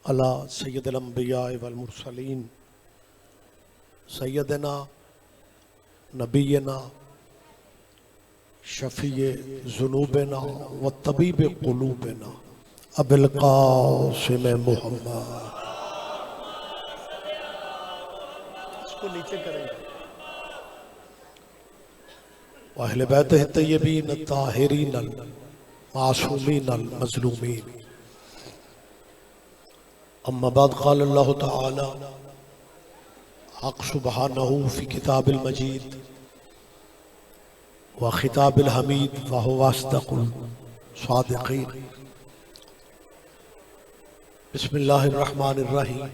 علی سید الانبیاء والمرسلین سیدنا نبینا شفیع ذنوبنا و طبیب قلوبنا ابی القاسم محمد. اس کو نیچے کریں گے. واہل بیت الطیبین الطاہرین المعصومین المظلومین. اما بعد قال اللہ تعالی حق سبحانہ فی کتاب المجید و خطاب الحمید وهو اصدق الصادقین. بسم اللہ الرحمن الرحیم.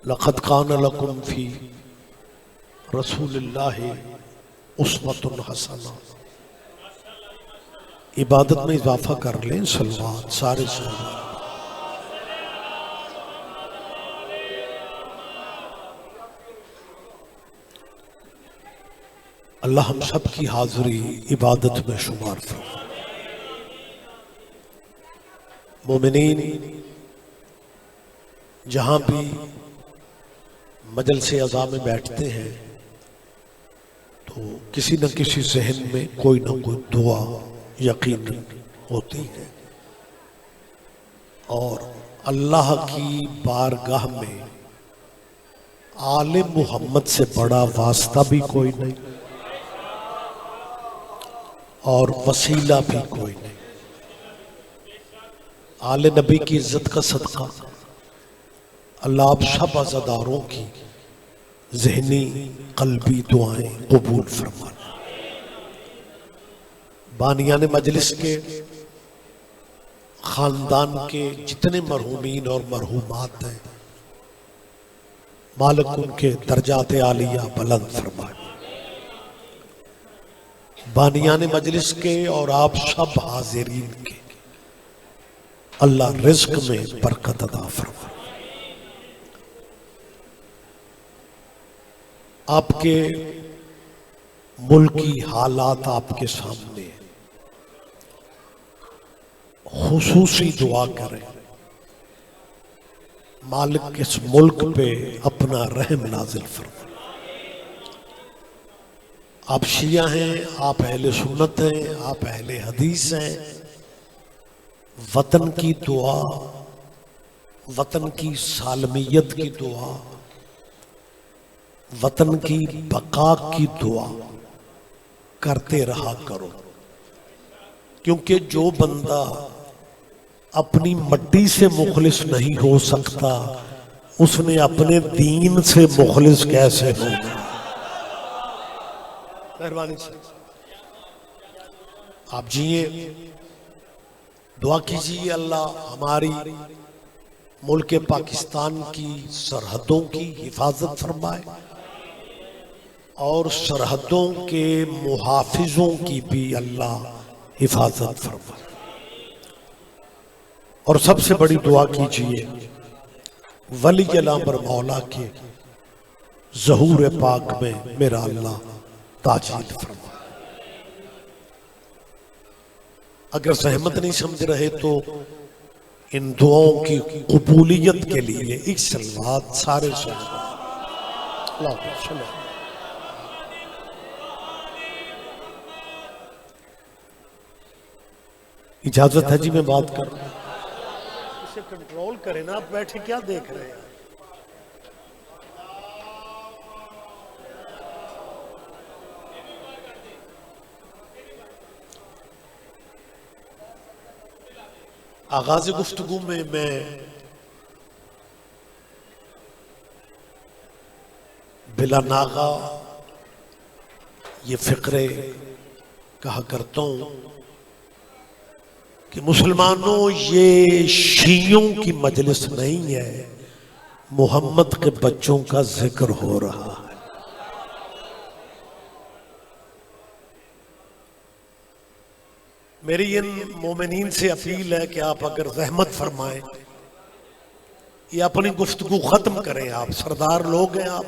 لقد کان لکم فی رسول اللہ اسوۃ حسنہ. عبادت میں اضافہ کر لیں. صلوات سارے صلوات. اللہ ہم سب کی حاضری عبادت میں شمار فرمائے. مومنین جہاں بھی مجلس عزا میں بیٹھتے ہیں تو کسی نہ کسی ذہن میں کوئی نہ کوئی دعا یقیناً ہوتی ہے، اور اللہ کی بارگاہ میں آل محمد سے بڑا واسطہ بھی کوئی نہیں اور وسیلہ بھی کوئی نہیں. آل نبی کی عزت کا صدقہ اللہ آپ سب عزاداروں کی ذہنی قلبی دعائیں قبول فرمانا. بانیان مجلس کے خاندان کے جتنے مرحومین اور مرحومات ہیں مالک ان کے درجات عالیہ بلند فرمائے. بانیان مجلس کے اور آپ سب حاضرین کے اللہ رزق میں برکت عطا فرمائے. آپ کے ملکی حالات آپ کے سامنے، خصوصی دعا کریں مالک اس ملک پہ اپنا رحم نازل فرمائے. آپ شیعہ ہیں، آپ اہل سنت ہیں، آپ اہل حدیث ہیں. وطن کی دعا، وطن کی سالمیت کی دعا، وطن کی بقا کی دعا کرتے رہا کرو، کیونکہ جو بندہ اپنی مٹی سے مخلص نہیں ہو سکتا اس نے اپنے دین سے مخلص کیسے ہوگا. مہربانی سے آپ جیئے، دعا کیجیے اللہ ہماری ملک پاکستان کی سرحدوں کی حفاظت فرمائے اور سرحدوں کے محافظوں کی بھی اللہ حفاظت فرمائے. اور سب سے بڑی دعا کیجیے ولی الامر مولا کے ظہور پاک میں میرا اللہ تاجیل فرمائے. اگر زحمت نہیں سمجھ رہے تو ان دعاؤں کی قبولیت کے لیے ایک صلوات سارے صلوات. اللہ صلی اللہ. اجازت ہے جی میں بات کر رہا ہوں. اسے کنٹرول کریں نا، آپ بیٹھے کیا دیکھ رہے ہیں. آغاز گفتگو میں بلا ناغہ یہ فقرے کہا کرتا ہوں کہ مسلمانوں یہ شیعوں کی مجلس نہیں ہے، محمد کے بچوں کا ذکر ہو رہا ہے. میری ان مومنین سے اپیل ہے کہ آپ اگر رحمت فرمائیں یہ اپنی گفتگو ختم کریں. آپ سردار لوگ ہیں، آپ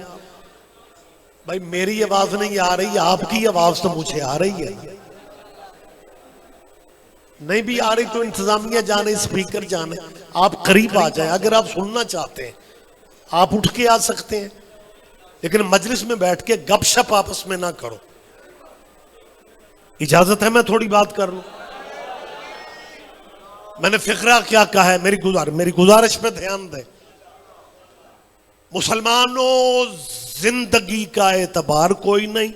بھائی میری آواز نہیں آ رہی، آپ کی آواز تو مجھے آ رہی ہے. نہیں بھی آ رہی تو انتظامیہ جانے، اسپیکر جانے. آپ قریب آ جائیں، اگر آپ سننا چاہتے ہیں آپ اٹھ کے آ سکتے ہیں، لیکن مجلس میں بیٹھ کے گپ شپ آپس میں نہ کرو۔ اجازت ہے میں تھوڑی بات کر لوں؟ میں نے فقرہ کیا کہا ہے، میری گزارش پہ دھیان دیں۔ مسلمانوں، زندگی کا اعتبار کوئی نہیں،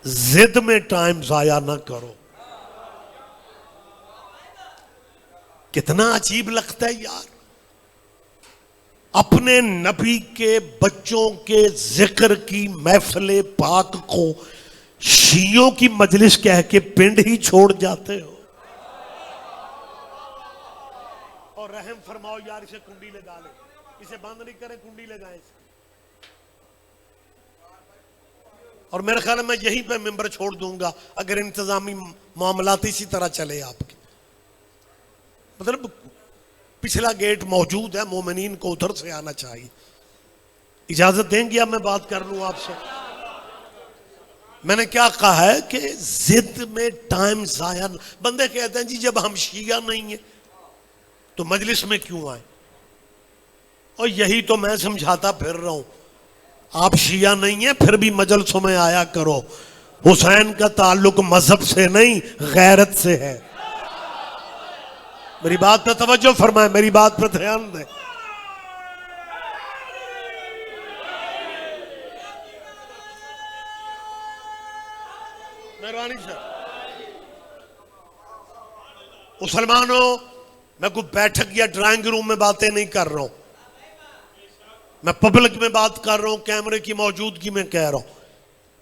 زد میں ٹائم ضائع نہ کرو۔ کتنا عجیب لگتا ہے یار، اپنے نبی کے بچوں کے ذکر کی محفل پاک کو شیعوں کی مجلس کہہ کے پنڈ ہی چھوڑ جاتے ہو۔ اور رحم فرماؤ یار، اسے کنڈی لگا لیں، اسے بند نہیں کریں، کنڈی لگائیں اسے۔ اور میرے خیال میں یہیں پہ ممبر چھوڑ دوں گا اگر انتظامی معاملات اسی طرح چلے آپ کے۔ مطلب پچھلا گیٹ موجود ہے، مومنین کو ادھر سے آنا چاہیے۔ اجازت دیں گے اب میں بات کر لوں آپ سے؟ میں نے کیا کہا ہے کہ زد میں ٹائم ضائع، بندے کہتے ہیں جی جب ہم شیعہ نہیں ہیں تو مجلس میں کیوں آئیں؟ اور یہی تو میں سمجھاتا پھر رہا ہوں، آپ شیعہ نہیں ہیں پھر بھی مجلسوں میں آیا کرو۔ حسین کا تعلق مذہب سے نہیں، غیرت سے ہے۔ میری بات پہ توجہ فرمائیں، میری بات پہ دھیان دیں۔ مہربانی سر، مسلمانوں، میں کوئی بیٹھک یا ڈرائنگ روم میں باتیں نہیں کر رہا ہوں، میں پبلک میں بات کر رہا ہوں، کیمرے کی موجودگی میں کہہ رہا ہوں۔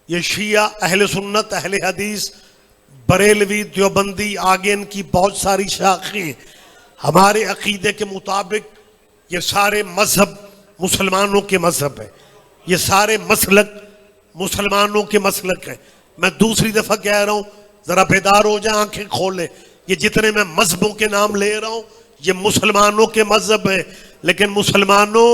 یہ شیعہ، اہل سنت، اہل حدیث، بریلوی، دیوبندی، آگے ان کی بہت ساری شاخیں، ہمارے عقیدے کے مطابق یہ سارے مذہب مسلمانوں کے مذہب ہیں، یہ سارے مسلک مسلمانوں کے مسلک ہیں۔ میں دوسری دفعہ کہہ رہا ہوں، ذرا بیدار ہو جائیں، آنکھیں کھولیں۔ یہ جتنے میں مذہبوں کے نام لے رہا ہوں یہ مسلمانوں کے مذہب ہیں، لیکن مسلمانوں،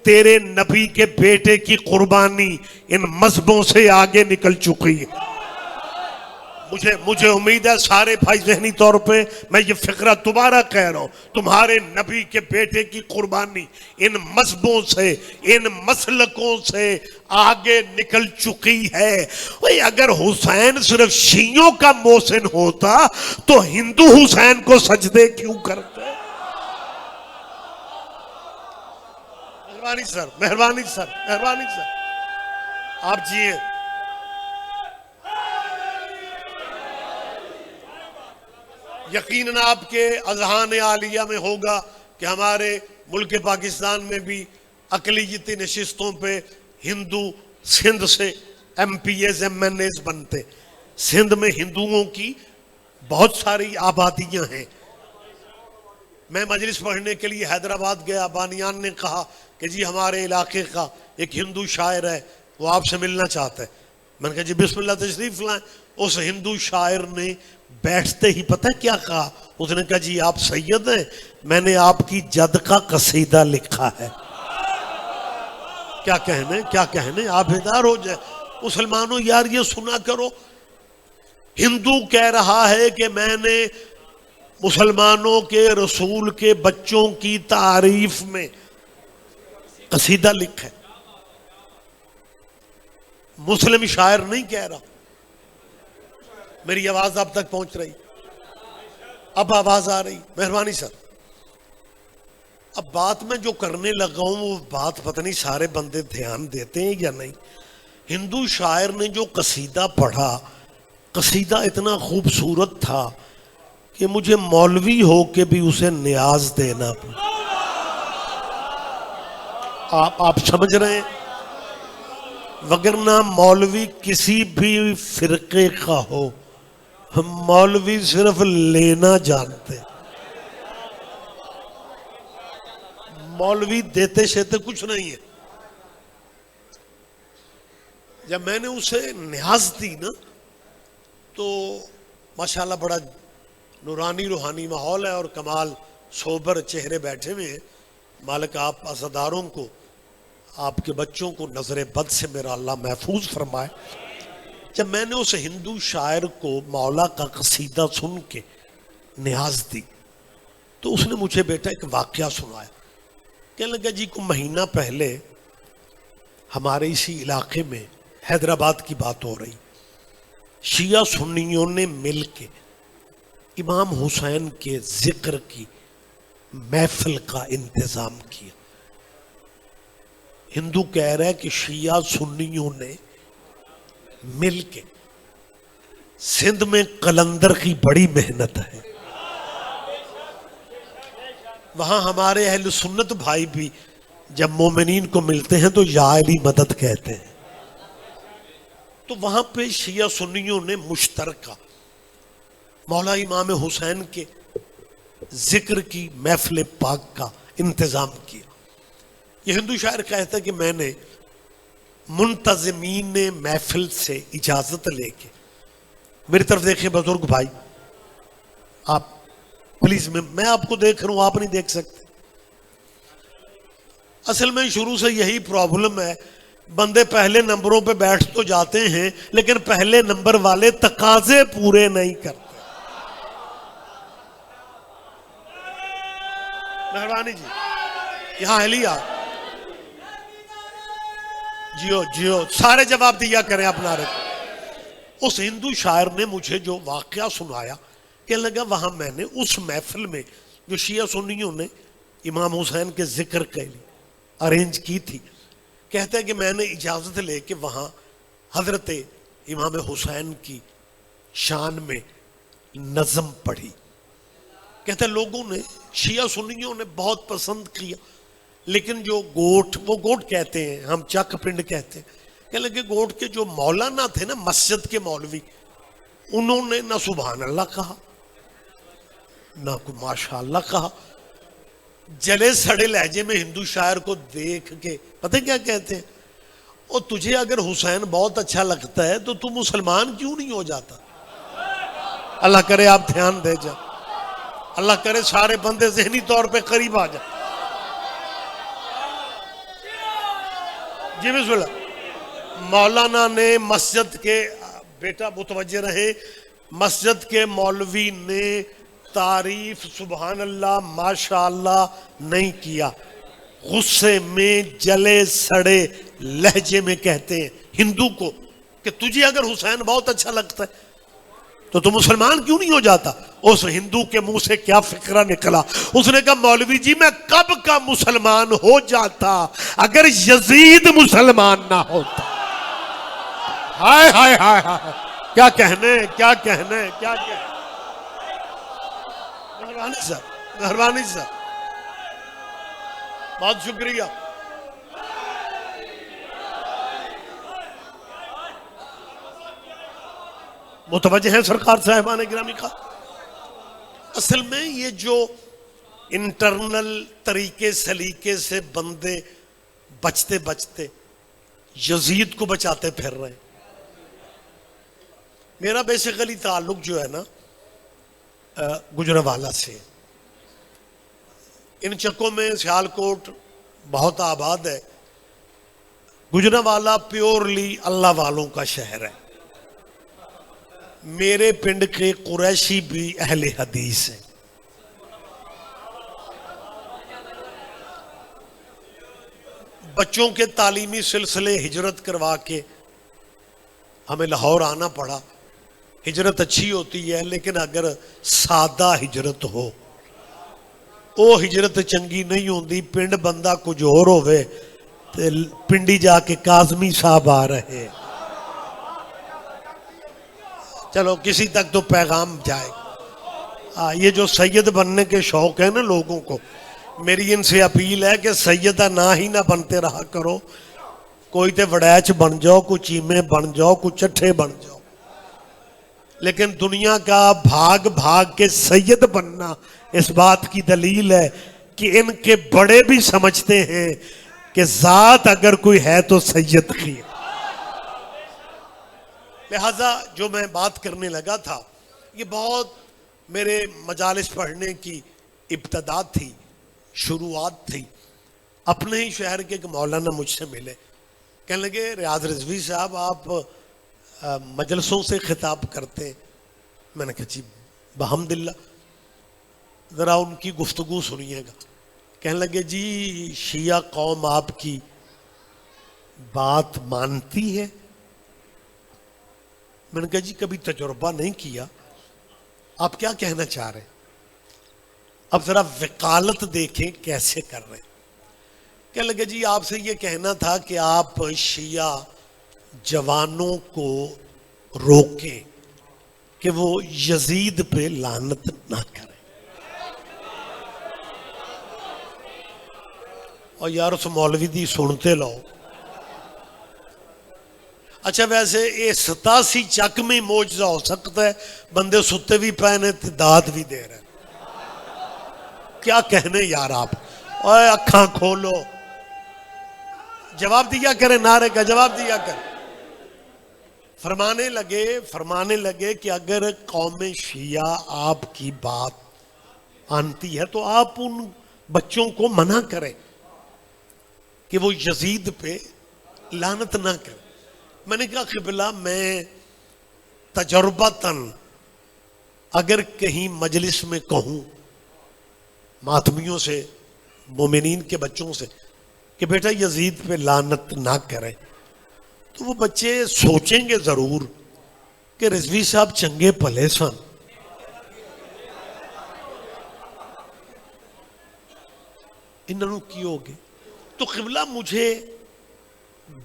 تیرے نبی کے بیٹے کی قربانی ان مذہبوں سے آگے نکل چکی ہے۔ مجھے امید ہے سارے بھائی ذہنی طور پہ میں یہ فقرہ دوبارہ کہہ رہا ہوں، تمہارے نبی کے بیٹے کی قربانی ان مذہبوں سے، ان مسلکوں سے آگے نکل چکی ہے۔ اگر حسین صرف شیعوں کا محسن ہوتا تو ہندو حسین کو سجدے کیوں کرتے؟ مہربانی سر، مہربانی سر، مہربانی سر، آپ جیئے۔ یقیناً آپ کے اذہان عالیہ میں ہوگا کہ ہمارے ملک پاکستان میں بھی اقلیتی نشستوں پہ ہندو سندھ سے M P A's, M N A's بنتے۔ سندھ میں ہندوؤں کی بہت ساری آبادیاں ہیں۔ میں مجلس پڑھنے کے لیے حیدرآباد گیا، بانیان نے کہا کہ جی ہمارے علاقے کا ایک ہندو شاعر ہے، وہ آپ سے ملنا چاہتا ہے۔ میں نے کہا جی بسم اللہ تشریف لائیں۔ اس ہندو شاعر نے بیٹھتے ہی پتہ کیا کہا؟ اس نے کہا جی آپ سید ہیں، میں نے آپ کی جد کا قصیدہ لکھا ہے۔ کیا کہنے، آپ بیدار ہو جائے۔ مسلمانوں یار یہ سنا کرو، ہندو کہہ رہا ہے کہ میں نے مسلمانوں کے رسول کے بچوں کی تعریف میں قصیدہ لکھا ہے، مسلم شاعر نہیں کہہ رہا۔ میری آواز اب تک پہنچ رہی؟ اب آواز آ رہی؟ مہربانی سر۔ اب بات میں جو کرنے لگا ہوں وہ بات پتہ نہیں سارے بندے دھیان دیتے ہیں یا نہیں۔ ہندو شاعر نے جو قصیدہ پڑھا، قصیدہ اتنا خوبصورت تھا کہ مجھے مولوی ہو کے بھی اسے نیاز دینا پڑا۔ آپ سمجھ رہے ہیں؟ وگرنہ مولوی کسی بھی فرقے کا ہو، ہم مولوی صرف لینا جانتے، مولوی دیتے شیتے کچھ نہیں ہے۔ جب میں نے اسے نیاز دی نا تو ماشاءاللہ بڑا نورانی روحانی ماحول ہے اور کمال سوبر چہرے بیٹھے ہوئے ہیں۔ مالک آپ عزاداروں کو، آپ کے بچوں کو نظر بد سے میرا اللہ محفوظ فرمائے۔ جب میں نے اس ہندو شاعر کو مولا کا قصیدہ سن کے نیاز دی تو اس نے مجھے بیٹا ایک واقعہ سنایا. کہنے لگا جی کو مہینہ پہلے ہمارے اسی علاقے میں حیدرآباد کی بات ہو رہی, شیعہ سنیوں نے مل کے امام حسین کے ذکر کی محفل کا انتظام کیا. ہندو کہہ رہا ہے کہ شیعہ سنیوں نے مل کے, سندھ میں قلندر کی بڑی محنت ہے, وہاں ہمارے اہل سنت بھائی بھی جب مومنین کو ملتے ہیں تو یا علی مدد کہتے ہیں. تو وہاں پہ شیعہ سنیوں نے مشترکہ مولا امام حسین کے ذکر کی محفل پاک کا انتظام کیا. یہ ہندو شاعر کہتا ہے کہ میں نے منتظمین محفل سے اجازت لے کے, میری طرف دیکھیں بزرگ بھائی, آپ پلیز, میں آپ کو دیکھ رہا ہوں, آپ نہیں دیکھ سکتے. اصل میں شروع سے یہی پرابلم ہے, بندے پہلے نمبروں پہ بیٹھ تو جاتے ہیں لیکن پہلے نمبر والے تقاضے پورے نہیں کرتے. مہربانی جی, یہاں اہلیہ جیو سارے جواب دیا کریں اپنا رکھ. اس ہندو شاعر نے مجھے جو واقعہ سنایا کہ لگا وہاں میں نے اس محفل میں جو شیعہ سنیوں نے امام حسین کے ذکر کے لیے ارینج کی تھی, کہتا ہے کہ میں نے اجازت لے کے وہاں حضرت امام حسین کی شان میں نظم پڑھی. کہتا ہے لوگوں نے, شیعہ سنیوں نے بہت پسند کیا, لیکن جو گوٹ, وہ گوٹ کہتے ہیں, ہم چک پنڈ کہتے ہیں, کہ لگے گوٹ کے جو مولانا تھے نا, مسجد کے مولوی, انہوں نے نہ سبحان اللہ کہا نہ کوئی ماشاء اللہ کہا. جلے سڑے لہجے میں ہندو شاعر کو دیکھ کے پتہ کیا کہتے ہیں, اور تجھے اگر حسین بہت اچھا لگتا ہے تو تم مسلمان کیوں نہیں ہو جاتا. اللہ کرے آپ دھیان دے جا, اللہ کرے سارے بندے ذہنی طور پہ قریب آ جائیں. جی بسم اللہ. مولانا نے مسجد کے, بیٹا متوجہ رہے, مسجد کے مولوی نے تعریف سبحان اللہ ماشاء اللہ نہیں کیا, غصے میں جلے سڑے لہجے میں کہتے ہیں ہندو کو کہ تجھے اگر حسین بہت اچھا لگتا ہے تو تم مسلمان کیوں نہیں ہو جاتا. اس ہندو کے منہ سے کیا فکرہ نکلا, اس نے کہا مولوی جی میں کب کا مسلمان ہو جاتا اگر یزید مسلمان نہ ہوتا. ہائے ہائے ہائے ہائے, کیا کہنے, کیا کہنے, کیا کہنے. مہربانی صاحب, مہربانی صاحب, بہت شکریہ. متوجہ ہیں سرکار صاحبان گرامی کا. اصل میں یہ جو انٹرنل طریقے سلیقے سے بندے بچتے بچتے یزید کو بچاتے پھر رہے ہیں. میرا بیسیکلی تعلق جو ہے نا گجرانوالہ سے, ان چکوں میں سیالکوٹ بہت آباد ہے. گجرانوالہ پیورلی اللہ والوں کا شہر ہے. میرے پنڈ کے قریشی بھی اہل حدیث ہیں. بچوں کے تعلیمی سلسلے ہجرت کروا کے ہمیں لاہور آنا پڑا. ہجرت اچھی ہوتی ہے لیکن اگر سادہ ہجرت ہو وہ ہجرت چنگی نہیں ہوندی. پنڈ بندہ کچھ اور ہوئے پنڈی جا کے کاظمی صاحب آ رہے. چلو کسی تک تو پیغام جائے. یہ جو سید بننے کے شوق ہے نا لوگوں کو, میری ان سے اپیل ہے کہ سیدہ نہ ہی نہ بنتے رہا کرو. کوئی تے وڑیچ بن جاؤ, کوئی چیمے بن جاؤ, کوئی چٹھے بن جاؤ, لیکن دنیا کا بھاگ بھاگ کے سید بننا اس بات کی دلیل ہے کہ ان کے بڑے بھی سمجھتے ہیں کہ ذات اگر کوئی ہے تو سید کی. لہذا جو میں بات کرنے لگا تھا یہ بہت میرے مجالس پڑھنے کی ابتدا تھی, شروعات تھی. اپنے ہی شہر کے ایک مولانا مجھ سے ملے, کہنے لگے ریاض رضوی صاحب آپ مجلسوں سے خطاب کرتے. میں نے کہا جی بحمد اللہ. ذرا ان کی گفتگو سنیے گا. کہنے لگے جی شیعہ قوم آپ کی بات مانتی ہے. میں نے کہا جی کبھی تجربہ نہیں کیا, آپ کیا کہنا چاہ رہے ہیں؟ اب ذرا وکالت دیکھیں کیسے کر رہے ہیں. کہنے لگے جی آپ سے یہ کہنا تھا کہ آپ شیعہ جوانوں کو روکیں کہ وہ یزید پہ لعنت نہ کریں. اور یار اس مولوی دی سنتے لو. اچھا ویسے یہ 87 چک میں موجزہ ہو سکتا ہے, بندے ستے بھی پہنے داد بھی دے رہے. کیا کہنے یار آپ, اوے اکھاں کھولو, جواب دیا کریں, نعرے کا جواب دیا کریں. فرمانے لگے کہ اگر قوم شیعہ آپ کی بات مانتی ہے تو آپ ان بچوں کو منع کریں کہ وہ یزید پہ لعنت نہ کریں. میں نے کہا قبلہ میں تجربتاً اگر کہیں مجلس میں کہوں ماتمیوں سے, مومنین کے بچوں سے کہ بیٹا یزید پہ لعنت نہ کریں, تو وہ بچے سوچیں گے ضرور کہ رضوی صاحب چنگے پلے سن. انہوں کی ہوگی. تو قبلہ مجھے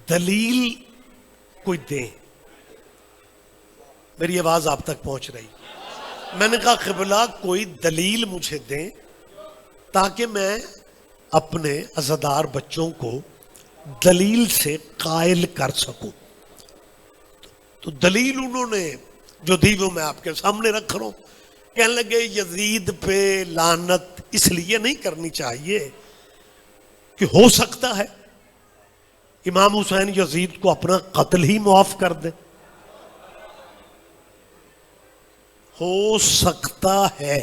دلیل کوئی دیں. میری آواز آپ تک پہنچ رہی؟ میں نے کہا قبلہ کوئی دلیل مجھے دیں تاکہ میں اپنے عزادار بچوں کو دلیل سے قائل کر سکوں. تو دلیل انہوں نے جو دی وہ میں آپ کے سامنے رکھ رہا ہوں. کہنے لگے یزید پہ لعنت اس لیے نہیں کرنی چاہیے کہ ہو سکتا ہے امام حسین یزید کو اپنا قتل ہی معاف کر دے. ہو سکتا ہے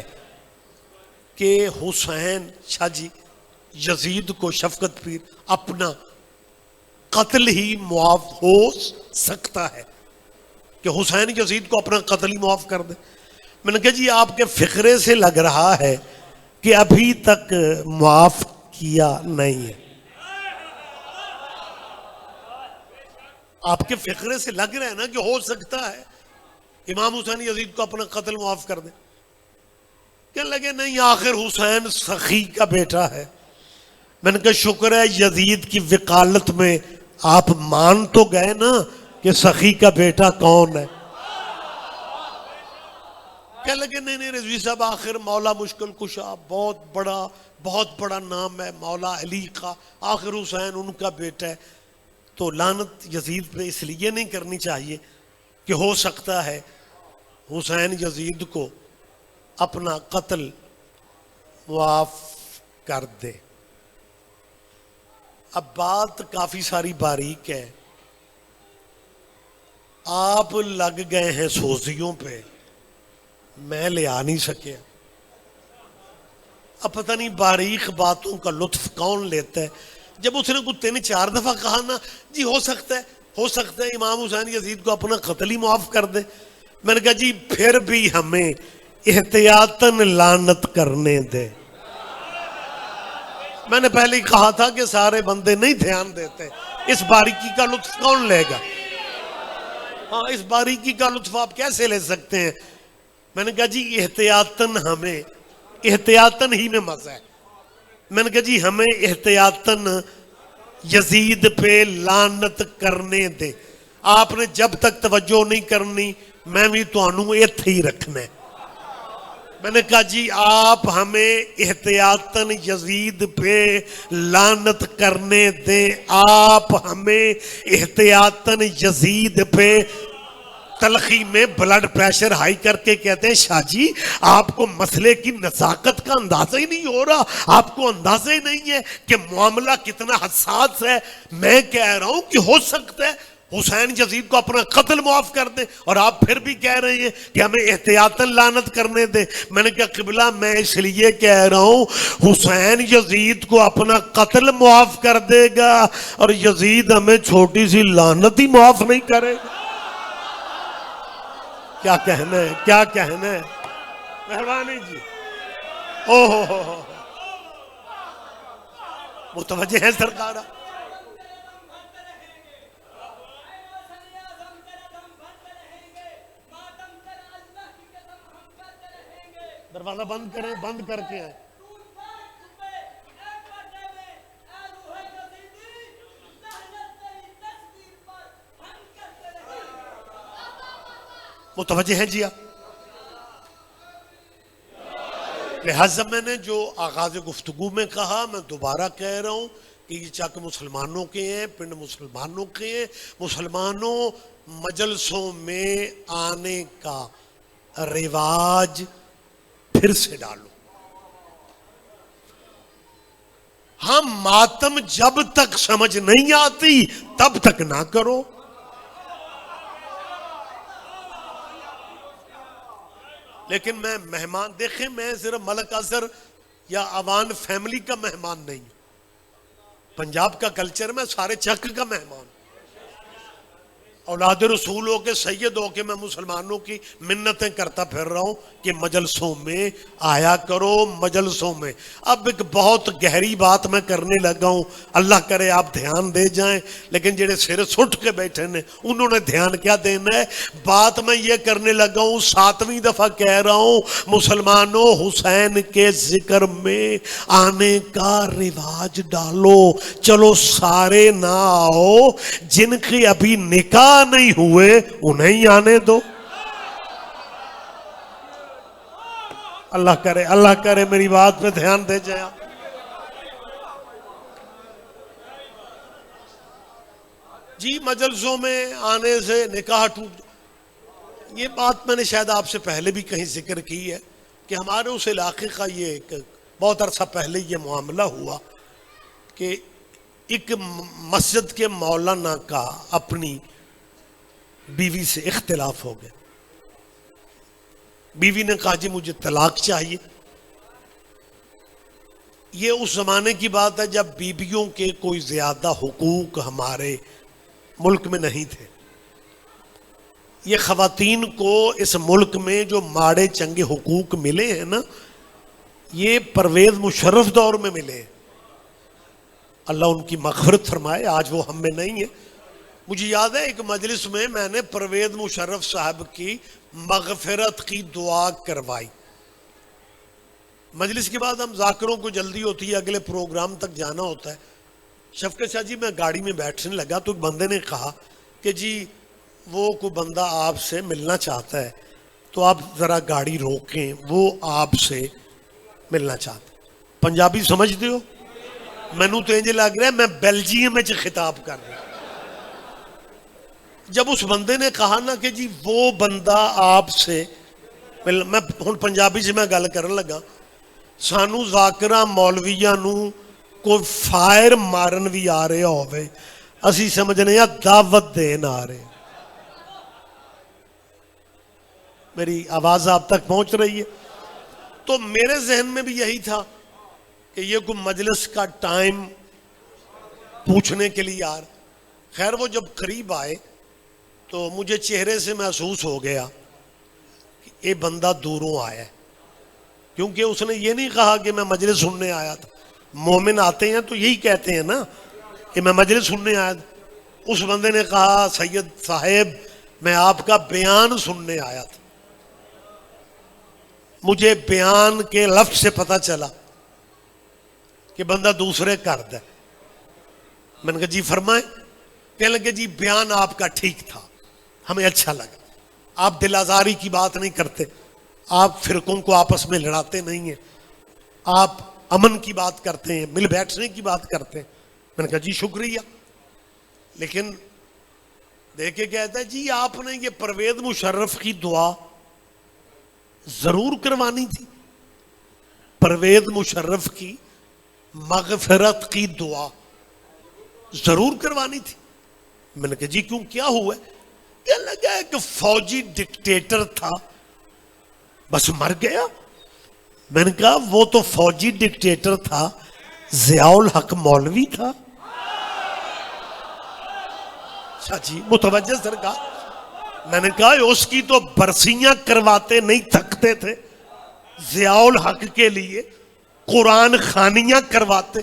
کہ حسین شاہ جی یزید کو شفقت پیر اپنا قتل ہی معاف ہو سکتا ہے کہ حسین یزید کو اپنا قتل ہی معاف کر دے. میں نے کہا جی آپ کے فقرے سے لگ رہا ہے کہ ابھی تک معاف کیا نہیں ہے. آپ کے فقرے سے لگ رہا ہے نا کہ ہو سکتا ہے امام حسین یزید کو اپنا قتل معاف کر دے. کہنے لگے نہیں آخر حسین سخی کا بیٹا ہے. میں نے کہا شکر ہے یزید کی وکالت میں آپ مان تو گئے نا کہ سخی کا بیٹا کون ہے. کہنے لگے نہیں رضوی صاحب آخر مولا مشکل کشا بہت بڑا نام ہے مولا علی کا, آخر حسین ان کا بیٹا ہے, تو لعنت یزید پہ اس لیے نہیں کرنی چاہیے کہ ہو سکتا ہے حسین یزید کو اپنا قتل معاف کر دے. اب بات کافی ساری باریک ہے, آپ لگ گئے ہیں سوزیوں پہ, میں لے آ نہیں سکیا. اب پتہ نہیں باریک باتوں کا لطف کون لیتا ہے. جب اس نے کوئی 3-4 دفعہ کہا نا جی ہو سکتا ہے امام حسین یزید کو اپنا قتل ہی معاف کر دے, میں نے کہا جی پھر بھی ہمیں احتیاطاً لعنت کرنے دے. میں نے پہلے ہی کہا تھا کہ سارے بندے نہیں دھیان دیتے, اس باریکی کا لطف کون لے گا؟ ہاں اس باریکی کا لطف آپ کیسے لے سکتے ہیں؟ میں نے کہا جی احتیاطاً ہی میں مزہ ہے. میں نے کہا جی ہمیں احتیاطاً یزید پہ لعنت کرنے دے. آپ نے جب تک توجہ نہیں کرنی میں بھی تو انہوں ایتھے ہی رکھنا ہے. میں نے کہا جی آپ ہمیں احتیاطاً یزید پہ لعنت کرنے دیں, آپ ہمیں احتیاطاً یزید پہ. تلخی میں بلڈ پریشر ہائی کر کے کہتے ہیں شاہ جی آپ کو مسئلے کی نزاکت کا اندازہ ہی نہیں ہو رہا, آپ کو اندازہ ہی نہیں ہے کہ معاملہ کتنا حساس ہے. میں کہہ رہا ہوں کہ ہو سکتا ہے حسین یزید کو اپنا قتل معاف کر دے, اور آپ پھر بھی کہہ رہے ہیں کہ ہمیں احتیاطاً لعنت کرنے دے. میں نے کہا قبلہ میں اس لیے کہہ رہا ہوں حسین یزید کو اپنا قتل معاف کر دے گا اور یزید ہمیں چھوٹی سی لعنت ہی معاف نہیں کرے گا. کیا کہنا ہے مہربانی جی. متوجہ ہیں سرکار؟ دروازہ بند کریں، بند کر کے آئے. متوجہ ہیں جی آپ؟ لہذا میں نے جو آغاز گفتگو میں کہا، میں دوبارہ کہہ رہا ہوں کہ یہ چک مسلمانوں کے ہیں، پنڈ مسلمانوں کے ہیں. مسلمانوں مجلسوں میں آنے کا رواج پھر سے ڈالو. ہم ماتم جب تک سمجھ نہیں آتی تب تک نہ کرو. لیکن میں مہمان، دیکھیں میں صرف ملک اظہر یا عوان فیملی کا مہمان نہیں ہوں. پنجاب کا کلچر میں سارے چک کا مہمان ہوں. اولاد رسول ہو کے سید ہو کے میں مسلمانوں کی منتیں کرتا پھر رہا ہوں کہ مجلسوں میں آیا کرو، مجلسوں میں. اب ایک بہت گہری بات میں کرنے لگا ہوں، اللہ کرے آپ دھیان دے جائیں. لیکن جڑے سر سٹ کے بیٹھے نے انہوں نے دھیان کیا دینا ہے؟ بات میں یہ کرنے لگا ہوں، 7ویں دفعہ کہہ رہا ہوں، مسلمانوں حسین کے ذکر میں آنے کا رواج ڈالو. چلو سارے نہ آؤ، جن کی ابھی نکاح نہیں ہوئے انہیں آنے دو. اللہ کرے میری بات پہ دھیان دے جائے. جی مجلسوں میں آنے سے نکاح ٹوٹ، یہ بات میں نے شاید آپ سے پہلے بھی کہیں ذکر کی ہے کہ ہمارے اس علاقے کا یہ ایک بہت عرصہ پہلے یہ معاملہ ہوا کہ ایک مسجد کے مولانا کا اپنی بیوی سے اختلاف ہو گیا. بیوی نے کہا جی مجھے طلاق چاہیے. یہ اس زمانے کی بات ہے جب بیویوں کے کوئی زیادہ حقوق ہمارے ملک میں نہیں تھے. یہ خواتین کو اس ملک میں جو ماڑے چنگے حقوق ملے ہیں نا، یہ پرویز مشرف دور میں ملے. اللہ ان کی مغفرت فرمائے، آج وہ ہم میں نہیں ہے. مجھے یاد ہے ایک مجلس میں میں نے پرویز مشرف صاحب کی مغفرت کی دعا کروائی. مجلس کے بعد ہم ذاکروں کو جلدی ہوتی ہے، اگلے پروگرام تک جانا ہوتا ہے. شفقت شاہ جی میں گاڑی میں بیٹھنے لگا تو ایک بندے نے کہا کہ جی وہ کوئی بندہ آپ سے ملنا چاہتا ہے تو آپ ذرا گاڑی روکیں، وہ آپ سے ملنا چاہتا ہے. پنجابی سمجھتے ہو؟ مینو تو انج لگ رہا ہے میں بیلجیم میں خطاب کر رہا ہوں. جب اس بندے نے کہا نا کہ جی وہ بندہ آپ سے میں ہن پنجابی سے میں گل کرن لگا، سانو ذاکرہ مولویاں نو کوئی فائر مارن بھی آ رہا ہوئے اسی سمجھنے یا دعوت دین آ رہے. میری آواز آپ تک پہنچ رہی ہے؟ تو میرے ذہن میں بھی یہی تھا کہ یہ کوئی مجلس کا ٹائم پوچھنے کے لیے آ رہا. خیر وہ جب قریب آئے تو مجھے چہرے سے محسوس ہو گیا کہ یہ بندہ دوروں آیا ہے، کیونکہ اس نے یہ نہیں کہا کہ میں مجلس سننے آیا تھا. مومن آتے ہیں تو یہی کہتے ہیں نا کہ میں مجلس سننے آیا تھا. اس بندے نے کہا سید صاحب میں آپ کا بیان سننے آیا تھا. مجھے بیان کے لفظ سے پتہ چلا کہ بندہ دوسرے کرد ہے. میں نے کہا جی فرمائیں. کہنے لگے جی بیان آپ کا ٹھیک تھا، ہمیں اچھا لگا. آپ دل آزاری کی بات نہیں کرتے، آپ فرقوں کو آپس میں لڑاتے نہیں ہیں، آپ امن کی بات کرتے ہیں، مل بیٹھنے کی بات کرتے ہیں. میں نے کہا جی شکریہ. لیکن دیکھے کہتا ہے جی آپ نے یہ پرویز مشرف کی دعا ضرور کروانی تھی. پرویز مشرف کی مغفرت کی دعا ضرور کروانی تھی. میں نے کہا جی کیوں، کیا ہوا ہے؟ کہنے لگا کہ فوجی ڈکٹیٹر تھا بس مر گیا. میں نے کہا وہ تو فوجی ڈکٹیٹر تھا، ضیاء الحق مولوی تھا. اچھا جی متوجہ سرکار. میں نے کہا اس کی تو برسیاں کرواتے نہیں تھکتے تھے. ضیاء الحق کے لیے قرآن خوانیاں کرواتے،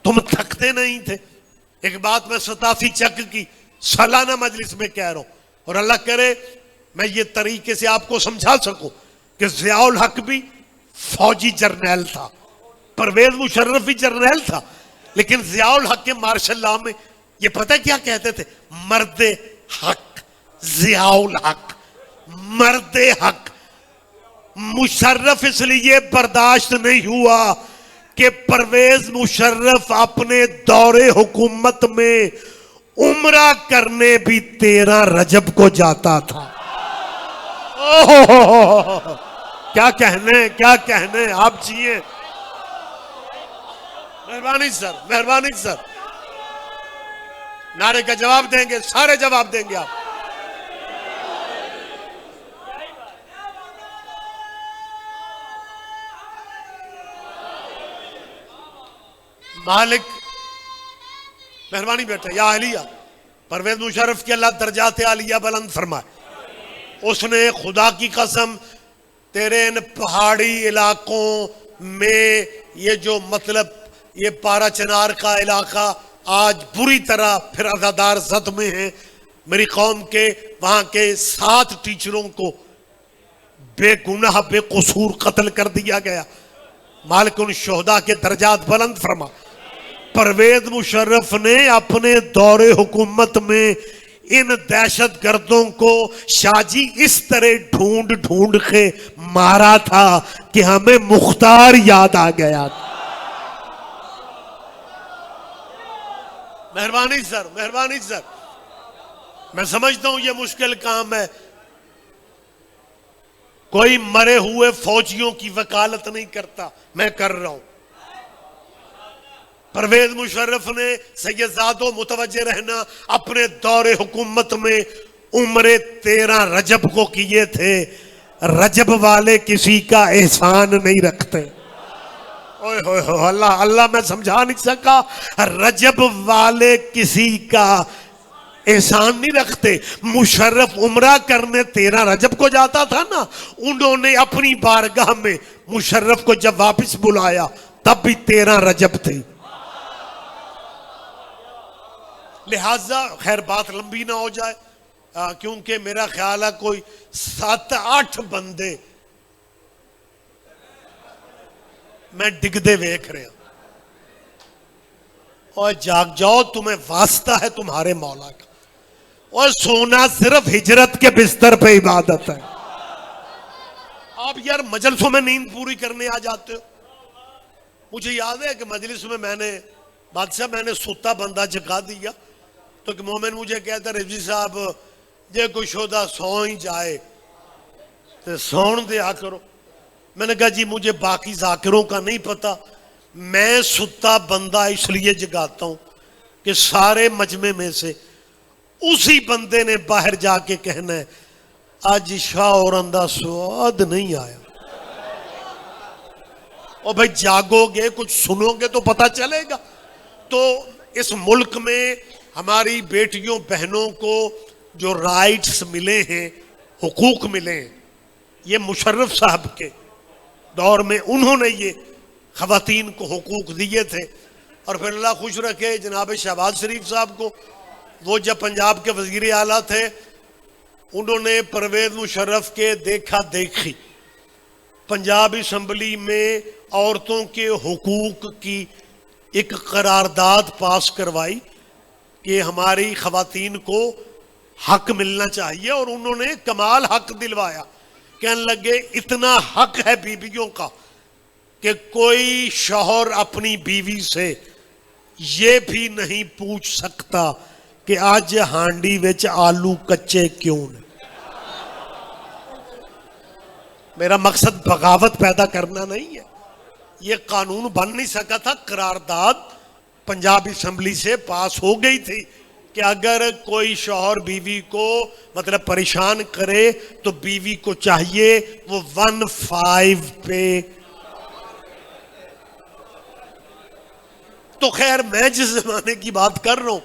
تم تھکتے نہیں تھے؟ ایک بات میں 87 چک کی سالانہ مجلس میں کہہ رہا ہوں، اور اللہ کرے میں یہ طریقے سے آپ کو سمجھا سکوں کہ ضیاء الحق بھی فوجی جرنیل تھا، پرویز مشرف بھی جرنیل تھا، لیکن ضیاء الحق کے مارشل لاء میں یہ پتہ کیا کہتے تھے؟ مرد حق، ضیاء الحق مرد حق۔ مشرف اس لیے برداشت نہیں ہوا کہ پرویز مشرف اپنے دور حکومت میں عمرہ کرنے بھی 13 رجب کو جاتا تھا۔ کیا کہنے آپ جیئے۔ مہربانی سر، مہربانی سر، نعرے کا جواب دیں گے، سارے جواب دیں گے آپ۔ مالک مہربانی بیٹا، یا علیہ پرویز مشرف کی اللہ درجات عالیہ بلند فرمائے۔ اس نے خدا کی قسم تیرے ان پہاڑی علاقوں میں یہ جو مطلب یہ پارا چنار کا علاقہ آج بری طرح پھر عزادار زد میں ہے، میری قوم کے وہاں کے 7 ٹیچروں کو بے گناہ بے قصور قتل کر دیا گیا۔ مالک ان شہداء کے درجات بلند فرما۔ پرویز مشرف نے اپنے دور حکومت میں ان دہشت گردوں کو شاہ جی اس طرح ڈھونڈ ڈھونڈ کے مارا تھا کہ ہمیں مختار یاد آ گیا تھا۔ مہربانی سر، مہربانی سر، میں سمجھتا ہوں یہ مشکل کام ہے، کوئی مرے ہوئے فوجیوں کی وکالت نہیں کرتا، میں کر رہا ہوں۔ پرویز مشرف نے سیدزادوں متوجہ رہنا اپنے دور حکومت میں عمرے 13 رجب کو کیے تھے۔ رجب والے کسی کا احسان نہیں رکھتے۔ اللہ میں سمجھا نہیں سکا، رجب والے کسی کا احسان نہیں رکھتے۔ مشرف عمرہ کرنے 13 رجب کو جاتا تھا نا، انہوں نے اپنی بارگاہ میں مشرف کو جب واپس بلایا تب بھی 13 رجب تھی۔ لہٰذا خیر بات لمبی نہ ہو جائے، کیونکہ میرا خیال ہے کوئی 7-8 بندے میں ڈگدے ویکھ رہے ہیں، اور جاگ جاؤ، تمہیں واسطہ ہے تمہارے مولا کا، اور سونا صرف ہجرت کے بستر پہ عبادت ہے۔ آپ یار مجلسوں میں نیند پوری کرنے آ جاتے ہو۔ مجھے یاد ہے کہ مجلس میں نے بادشاہ میں نے سوتا بندہ جگا دیا تو کہ مومن مجھے کہتا رضوی صاحب جے کوئی شودہ سو ہی جائے تو سون دیا کرو۔ میں نے کہا جی مجھے باقی ذاکروں کا نہیں پتا، میں ستا بندہ اس لیے جگاتا ہوں کہ سارے مجمع میں سے اسی بندے نے باہر جا کے کہنا ہے آج شاہ اور اندہ سواد نہیں آیا۔ اور بھائی جاگو گے کچھ سنو گے تو پتہ چلے گا۔ تو اس ملک میں ہماری بیٹیوں بہنوں کو جو رائٹس ملے ہیں، حقوق ملے ہیں، یہ مشرف صاحب کے دور میں انہوں نے یہ خواتین کو حقوق دیے تھے۔ اور پھر اللہ خوش رکھے جناب شہباز شریف صاحب کو، وہ جب پنجاب کے وزیر اعلیٰ تھے، انہوں نے پرویز مشرف کے دیکھا دیکھی پنجاب اسمبلی میں عورتوں کے حقوق کی ایک قرارداد پاس کروائی کہ ہماری خواتین کو حق ملنا چاہیے، اور انہوں نے کمال حق دلوایا۔ کہنے لگے اتنا حق ہے بیویوں کا کہ کوئی شوہر اپنی بیوی سے یہ بھی نہیں پوچھ سکتا کہ آج ہانڈی وچ آلو کچے کیوں نے۔ میرا مقصد بغاوت پیدا کرنا نہیں ہے، یہ قانون بن نہیں سکا تھا، قرارداد پنجاب اسمبلی سے پاس ہو گئی تھی کہ اگر کوئی شوہر بیوی کو مطلب پریشان کرے تو بیوی کو چاہیے وہ 1.5 پہ۔ تو خیر میں جس زمانے کی بات کر رہا ہوں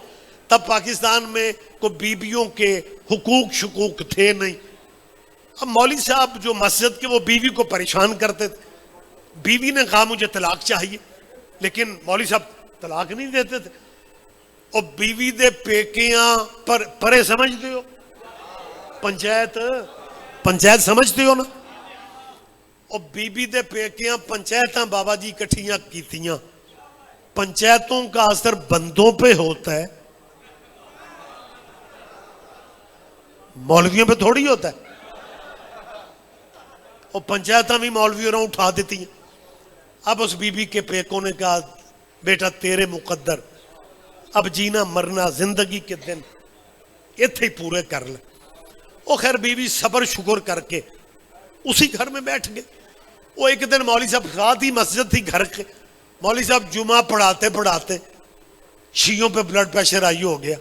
تب پاکستان میں کوئی بیویوں کے حقوق شقوق تھے نہیں۔ اب مولوی صاحب جو مسجد کے وہ بیوی کو پریشان کرتے تھے، بیوی نے کہا مجھے طلاق چاہیے، لیکن مولوی صاحب طلاق نہیں دیتے تھے. اور بیوی دے پیکیاں پرے سمجھتے ہو، پنچایت سمجھتے ہو نا. اور بیوی دے پیکیاں پنچایتاں بابا جی کٹھیاں کیتیاں. پنچایتوں کا اثر بندوں پہ ہوتا ہے، مولویوں پہ تھوڑی ہوتا ہے. اور پنچایتاں بھی مولویوں نے اٹھا دیتی ہیں. اب اس بی بی کے پیکوں نے کہا بیٹا تیرے مقدر، اب جینا مرنا زندگی کے دن ایتھے ہی پورے کر لے. وہ خیر بی بی صبر شکر کر کے اسی گھر میں بیٹھ گئے. وہ ایک دن مولوی صاحب رات ہی مسجد تھی گھر کے، مولوی صاحب جمعہ پڑھاتے پڑھاتے شیعوں پہ بلڈ پریشر ہائی ہو گیا.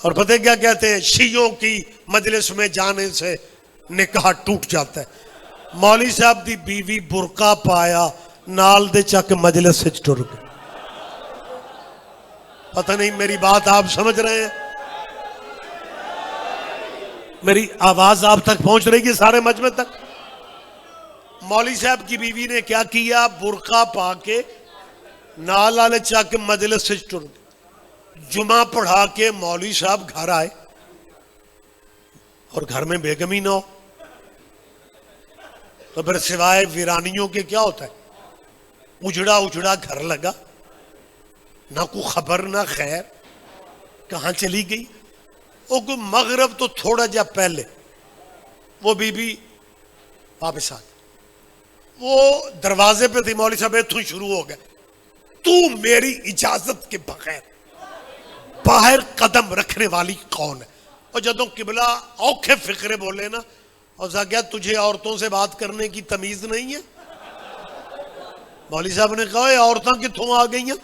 اور پتہ کیا کہتے ہیں، شیعوں کی مجلس میں جانے سے نکاح ٹوٹ جاتا ہے. مولوی صاحب دی بیوی برقع پایا نال دے چک مجلس سے ٹر گئے. پتہ نہیں میری بات آپ سمجھ رہے ہیں؟ میری آواز آپ تک پہنچ رہی ہے سارے مجمع تک؟ مولوی صاحب کی بیوی نے کیا کیا، برقع پا کے نال والے چک مجلس سے ٹر گئے. جمعہ پڑھا کے مولوی صاحب گھر آئے اور گھر میں بیگم ہی نہ ہو تو پھر سوائے ویرانیوں کے کیا ہوتا ہے؟ اجڑا اجڑا گھر لگا، نہ کوئی خبر نہ خیر، کہاں چلی گئی. وہ کوئی مغرب تو تھوڑا جا پہلے وہ بی بی واپس آ گئی. وہ دروازے پہ تھی، مولوی صاحب اتھوں شروع ہو گئے، تو میری اجازت کے بغیر باہر قدم رکھنے والی کون ہے؟ اور جدوں قبلہ اوکھے فکرے بولے نا، اور کیا تجھے عورتوں سے بات کرنے کی تمیز نہیں ہے؟ مولوی صاحب نے کہا عورتیں کتوں آ گئی ہیں؟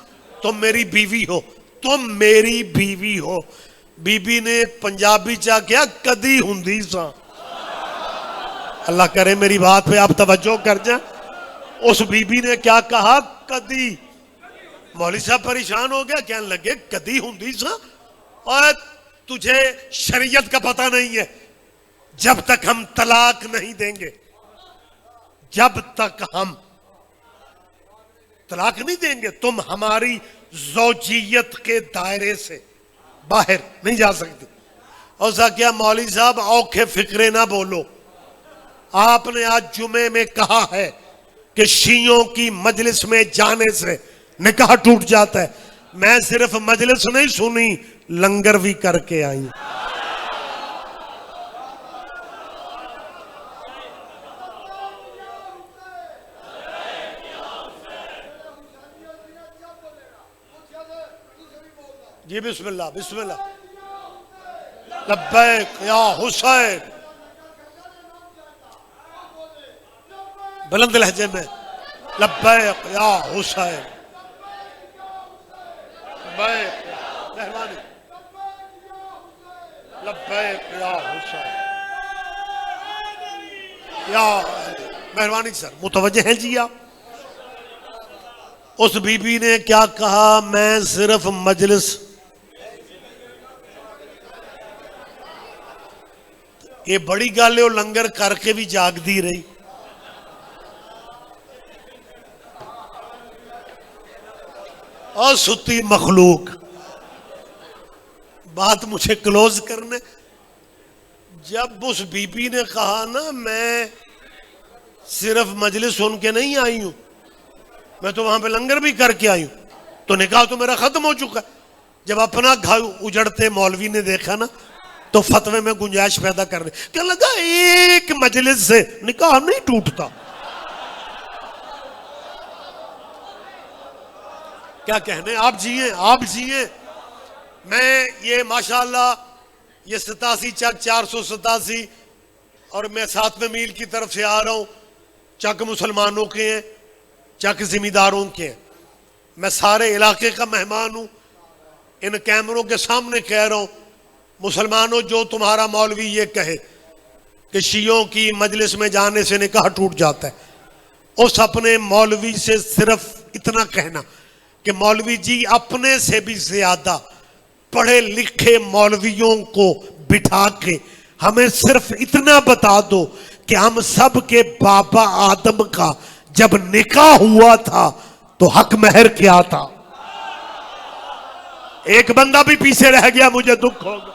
تم میری بیوی ہو، تم میری بیوی ہو. بی بی نے پنجابی چاہ کیا کدی ہندی سا. اللہ کرے میری بات پہ آپ توجہ کر جائیں. اس بی بی نے کیا کہا؟ کدی. مولوی صاحب پریشان ہو گیا، کہنے لگے کدی ہندی سا؟ اور تجھے شریعت کا پتہ نہیں ہے. جب تک ہم طلاق نہیں دیں گے، جب تک ہم طلاق نہیں دیں گے، تم ہماری زوجیت کے دائرے سے باہر نہیں جا سکتی. اور کیا مولوی صاحب اوکھے فکرے نہ بولو. آپ نے آج جمعے میں کہا ہے کہ شیعوں کی مجلس میں جانے سے نکاح ٹوٹ جاتا ہے. میں صرف مجلس نہیں سنی، لنگر بھی کر کے آئی. جی بسم اللہ بسم اللہ. لبیک یا حسین، بلند لہجے میں لبیک یا حسین. لبیک مہربانی، لبیک یا حسین. یا مہربانی سر متوجہ ہیں جی آپ؟ اس بی بی نے کیا کہا؟ میں صرف مجلس. یہ بڑی گل ہے، وہ لنگر کر کے بھی جاگ دی رہی. اور ستی مخلوق. بات مجھے کلوز کرنے. جب اس بی بی نے کہا نا میں صرف مجلس سن کے نہیں آئی ہوں، میں تو وہاں پہ لنگر بھی کر کے آئی ہوں، تو نکاح تو میرا ختم ہو چکا. جب اپنا گھر اجڑتے مولوی نے دیکھا نا تو فتوے میں گنجائش پیدا کرنے کیا لگا ایک مجلس سے نکاح نہیں ٹوٹتا. کیا کہنے، آپ جیئے آپ جیئے. میں یہ ماشاءاللہ یہ 87 چک 487 اور میں 7ویں میل کی طرف سے آ رہا ہوں. چک مسلمانوں کے ہیں، چک زمینداروں کے ہیں. میں سارے علاقے کا مہمان ہوں. ان کیمروں کے سامنے کہہ رہا ہوں مسلمانوں، جو تمہارا مولوی یہ کہے کہ شیعوں کی مجلس میں جانے سے نکاح ٹوٹ جاتا ہے، اس اپنے مولوی سے صرف اتنا کہنا کہ مولوی جی اپنے سے بھی زیادہ پڑھے لکھے مولویوں کو بٹھا کے ہمیں صرف اتنا بتا دو کہ ہم سب کے بابا آدم کا جب نکاح ہوا تھا تو حق مہر کیا تھا؟ ایک بندہ بھی پیچھے رہ گیا مجھے دکھ ہوگا.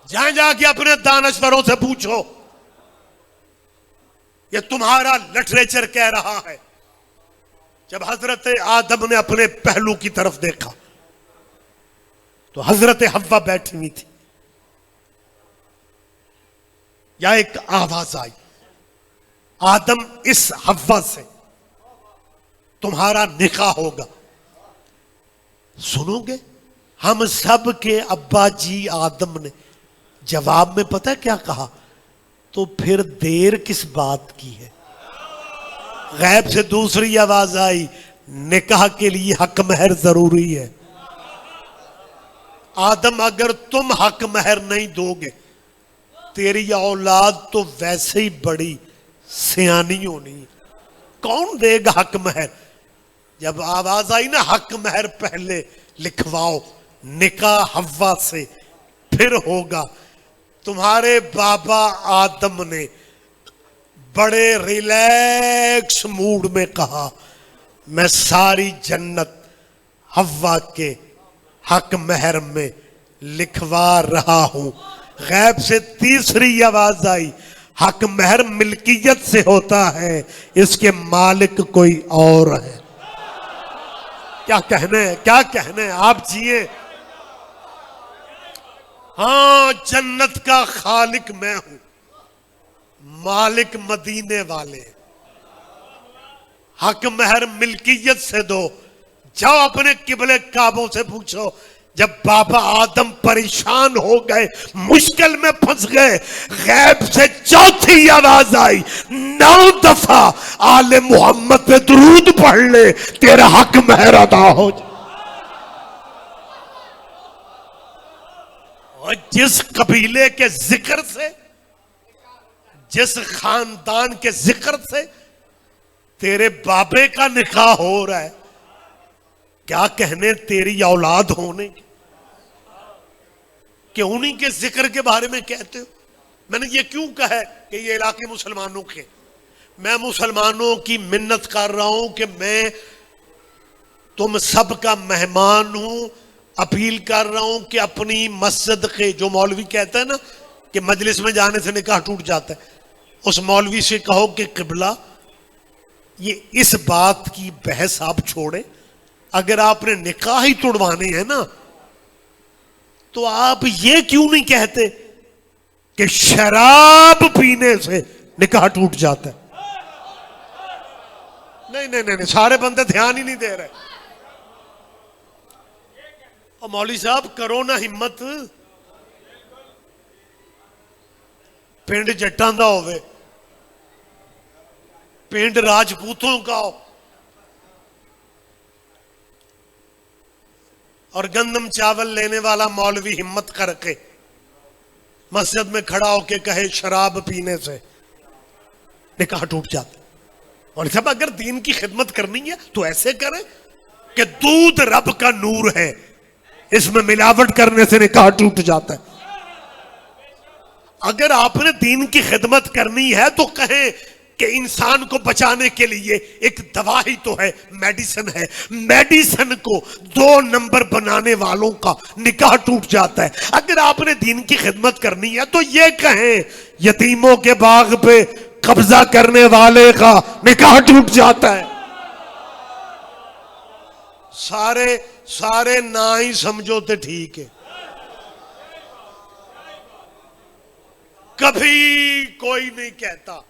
جہاں جا کے اپنے دانشوروں سے پوچھو، یہ تمہارا لٹریچر کہہ رہا ہے. جب حضرت آدم نے اپنے پہلو کی طرف دیکھا تو حضرت حوا بیٹھی ہوئی تھی. یا ایک آواز آئی، آدم اس حوا سے تمہارا نکاح ہوگا، سنو گے؟ ہم سب کے ابا جی آدم نے جواب میں پتہ کیا کہا؟ تو پھر دیر کس بات کی ہے؟ غیب سے دوسری آواز آئی، نکاح کے لیے حق مہر ضروری ہے. آدم اگر تم حق مہر نہیں دو گے تیری اولاد تو ویسے ہی بڑی سیانی ہونی. کون دے گا حق مہر؟ جب آواز آئی نا حق مہر پہلے لکھواؤ، نکاح حوا سے پھر ہوگا. تمہارے بابا آدم نے بڑے ریلیکس موڈ میں کہا میں ساری جنت حوا کے حق مہر میں لکھوا رہا ہوں. غیب سے تیسری آواز آئی، حق مہر ملکیت سے ہوتا ہے، اس کے مالک کوئی اور ہے. کیا کہنے ہیں، کیا کہنے ہیں، آپ جیے. ہاں جنت کا خالق میں ہوں، مالک مدینے والے. حق مہر ملکیت سے دو. جاؤ اپنے قبلے کعبوں سے پوچھو، جب بابا آدم پریشان ہو گئے، مشکل میں پھنس گئے، غیب سے چوتھی آواز آئی، 9 دفعہ آل محمد پہ درود پڑھ لے تیرا حق مہر ادا ہو جائے. اور جس قبیلے کے ذکر سے، جس خاندان کے ذکر سے تیرے بابے کا نکاح ہو رہا ہے، کیا کہنے تیری اولاد ہونے کی کہ انہی کے ذکر کے بارے میں کہتے ہو. میں نے یہ کیوں کہا ہے کہ یہ علاقے مسلمانوں کے، میں مسلمانوں کی منت کر رہا ہوں کہ میں تم سب کا مہمان ہوں. اپیل کر رہا ہوں کہ اپنی مسجد کے، جو مولوی کہتا ہے نا کہ مجلس میں جانے سے نکاح ٹوٹ جاتا ہے، اس مولوی سے کہو کہ قبلہ یہ اس بات کی بحث آپ چھوڑیں. اگر آپ نے نکاح ہی توڑوانے ہیں نا تو آپ یہ کیوں نہیں کہتے کہ شراب پینے سے نکاح ٹوٹ جاتا ہے؟ نہیں، سارے بندے دھیان ہی نہیں دے رہے. اور مولوی صاحب کرو نا ہمت، پنڈ جٹاں دا ہوئے، پنڈ راجپوتوں کا ہو، اور گندم چاول لینے والا مولوی ہمت کر کے مسجد میں کھڑا ہو کے کہے شراب پینے سے نکاح ٹوٹ جاتا. اور صاحب اگر دین کی خدمت کرنی ہے تو ایسے کریں کہ دودھ رب کا نور ہے، اس میں ملاوٹ کرنے سے نکاح ٹوٹ جاتا ہے. اگر آپ نے دین کی خدمت کرنی ہے تو کہیں کہ انسان کو بچانے کے لیے ایک دوا ہی تو ہے، میڈیسن ہے. میڈیسن کو 2 نمبر بنانے والوں کا نکاح ٹوٹ جاتا ہے. اگر آپ نے دین کی خدمت کرنی ہے تو یہ کہیں یتیموں کے باغ پہ قبضہ کرنے والے کا نکاح ٹوٹ جاتا ہے. سارے نہ ہی سمجھو تو ٹھیک ہے. کبھی کوئی نہیں کہتا.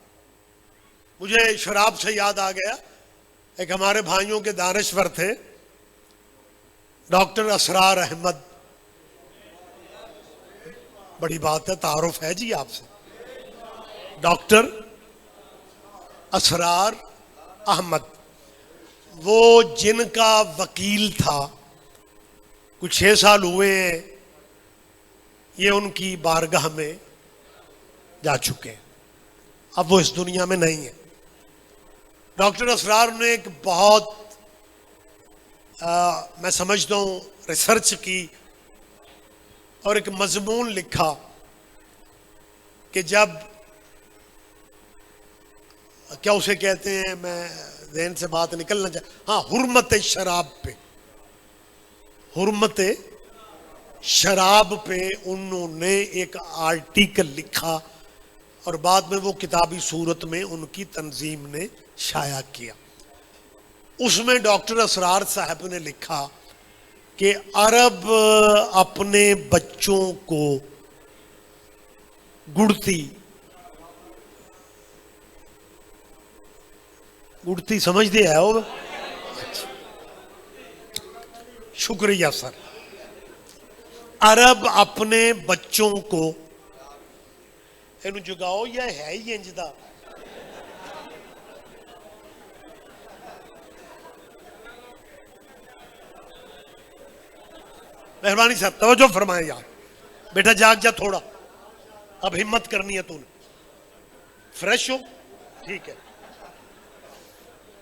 مجھے شراب سے یاد آ گیا، ایک ہمارے بھائیوں کے دانشور تھے ڈاکٹر اسرار احمد. بڑی بات ہے، تعارف ہے جی آپ سے. ڈاکٹر اسرار احمد، وہ جن کا وکیل تھا، کچھ 6 سال ہوئے ہیں یہ ان کی بارگاہ میں جا چکے ہیں، اب وہ اس دنیا میں نہیں ہے. ڈاکٹر اسرار نے ایک بہت میں سمجھتا ہوں ریسرچ کی اور ایک مضمون لکھا کہ جب کیا اسے کہتے ہیں، میں ذہن سے بات نکلنا ہاں، حرمت شراب پہ، حرمت شراب پہ انہوں نے ایک آرٹیکل لکھا اور بعد میں وہ کتابی صورت میں ان کی تنظیم نے شائع کیا۔ اس میں ڈاکٹر اسرار صاحب نے لکھا کہ عرب اپنے بچوں کو گڑتی سمجھتے ہیں ہو؟ شکریہ سر۔ عرب اپنے بچوں کو اینو جگاؤ، یہ ہے ہی انجدہ، مہربانی صاحب توجہ فرمائیں یار، بیٹا جاگ جا تھوڑا، اب ہمت کرنی ہے تو نے، فریش ہو، ٹھیک ہے۔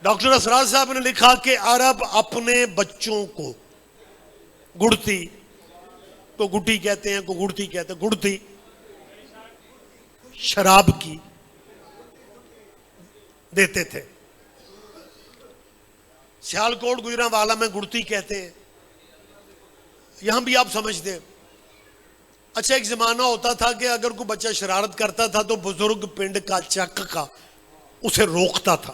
ڈاکٹر اسرار صاحب نے لکھا کہ عرب اپنے بچوں کو گڑتی، کو گٹی کہتے ہیں، کو گڑتی کہتے ہیں، گڑتی شراب کی دیتے تھے۔ سیالکوٹ گجرانوالہ میں گڑتی کہتے ہیں، یہاں بھی آپ سمجھتے ہیں۔ اچھا ایک زمانہ ہوتا تھا کہ اگر کوئی بچہ شرارت کرتا تھا تو بزرگ پنڈ کا چک کا اسے روکتا تھا۔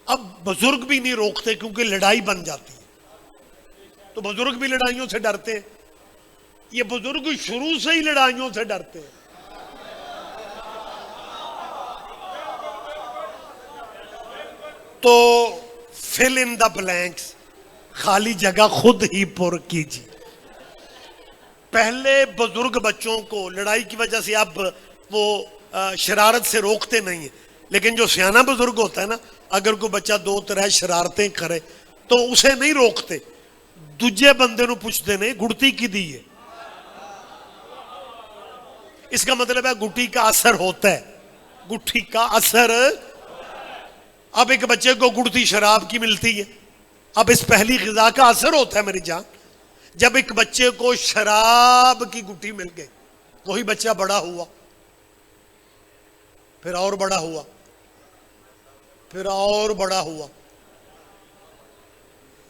اب بزرگ بھی نہیں روکتے کیونکہ لڑائی بن جاتی ہے، تو بزرگ بھی لڑائیوں سے ڈرتے ہیں، یہ بزرگ شروع سے ہی لڑائیوں سے ڈرتے ہیں۔ تو fill in the blanks، خالی جگہ خود ہی پر کیجیے۔ پہلے بزرگ بچوں کو لڑائی کی وجہ سے اب وہ شرارت سے روکتے نہیں ہیں، لیکن جو سیانہ بزرگ ہوتا ہے نا، اگر کوئی بچہ دو طرح شرارتیں کرے تو اسے نہیں روکتے، دوجے بندے نو پوچھتے نہیں گڑتی کی دی ہے، اس کا مطلب ہے گٹی کا اثر ہوتا ہے، گٹھی کا اثر۔ اب ایک بچے کو گڑتی شراب کی ملتی ہے، اب اس پہلی غذا کا اثر ہوتا ہے میری جان۔ جب ایک بچے کو شراب کی گٹی مل گئی، وہی بچہ بڑا ہوا، پھر اور بڑا ہوا، پھر اور بڑا ہوا،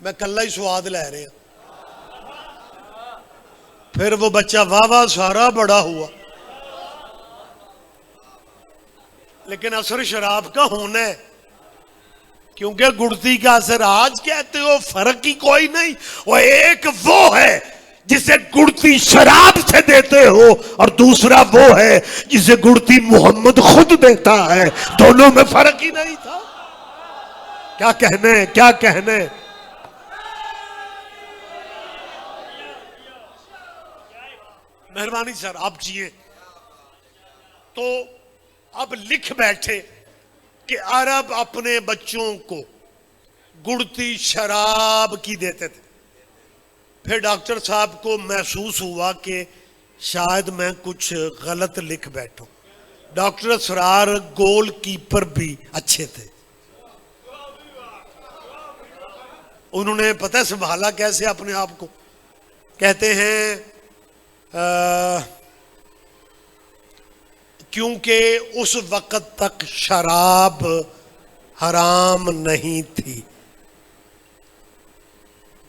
میں کلہ ہی سواد لے رہے ہیں، پھر وہ بچہ واہ واہ سارا بڑا ہوا، لیکن اثر شراب کا ہونا ہے، کیونکہ گڑتی کا اثر آج کہتے ہو فرق ہی کوئی نہیں، وہ ایک وہ ہے جسے گڑتی شراب سے دیتے ہو اور دوسرا وہ ہے جسے گڑتی محمد خود دیتا ہے، دونوں میں فرق ہی نہیں تھا۔ کیا کہنے، کیا کہنے۔ مہربانی سر آپ جیے۔ تو اب لکھ بیٹھے کہ عرب اپنے بچوں کو گڑتی شراب کی دیتے تھے۔ پھر ڈاکٹر صاحب کو محسوس ہوا کہ شاید میں کچھ غلط لکھ بیٹھوں۔ ڈاکٹر اسرار گول کیپر بھی اچھے تھے، انہوں نے پتہ سنبھالا کیسے اپنے آپ کو، کہتے ہیں کیونکہ اس وقت تک شراب حرام نہیں تھی۔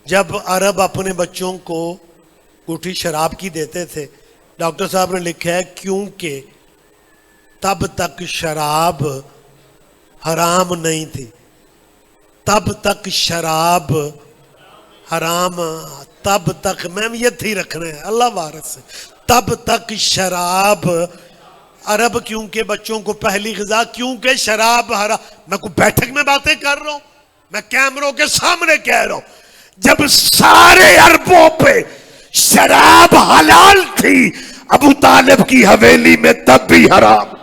جب عرب اپنے بچوں کو گٹھی شراب کی دیتے تھے، ڈاکٹر صاحب نے لکھا ہے کیونکہ تب تک شراب حرام نہیں تھی، تب تک شراب حرام، تب تک میں یہ تھی رکھنا ہے اللہ وارث سے، تب تک شراب عرب کیونکہ بچوں کو پہلی غذا، کیونکہ شراب حرام۔ میں کوئی بیٹھک میں باتیں کر رہا ہوں، میں کیمروں کے سامنے کہہ رہا ہوں، جب سارے عربوں پہ شراب حلال تھی ابو طالب کی حویلی میں تب بھی حرام۔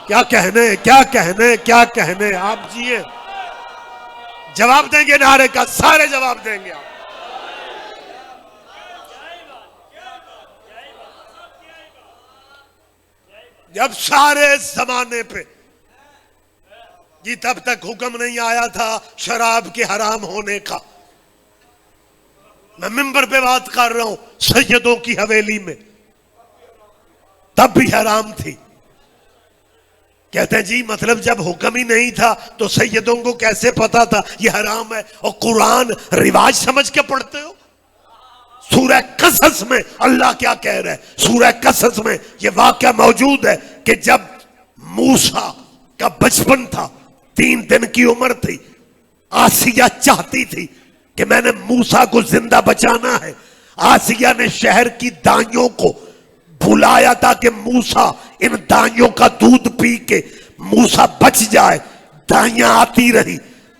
کیا کہنے، کیا کہنے، کیا کہنے۔ آپ جیے جواب دیں گے نعرے کا، سارے جواب دیں گے آپ۔ جب سارے زمانے پہ جی تب تک حکم نہیں آیا تھا شراب کے حرام ہونے کا، میں منبر پہ بات کر رہا ہوں، سیدوں کی حویلی میں تب بھی حرام تھی۔ کہتے ہیں جی مطلب جب حکم ہی نہیں تھا تو سیدوں کو کیسے پتا تھا یہ حرام ہے؟ اور قرآن رواج سمجھ کے پڑھتے ہو؟ سورہ قصص میں اللہ کیا کہہ رہا ہے؟ سورہ قصص میں یہ واقعہ موجود ہے کہ جب موسیٰ کا بچپن تھا، 3 دن کی عمر تھی، آسیہ چاہتی تھی کہ میں نے موسیٰ کو زندہ بچانا ہے۔ آسیہ نے شہر کی دائیوں کو بلایا تھا کہ موسیٰ ان دائیوں کا دودھ پی کے موسیٰ بچ جائے۔ دائیاں آتی رہی،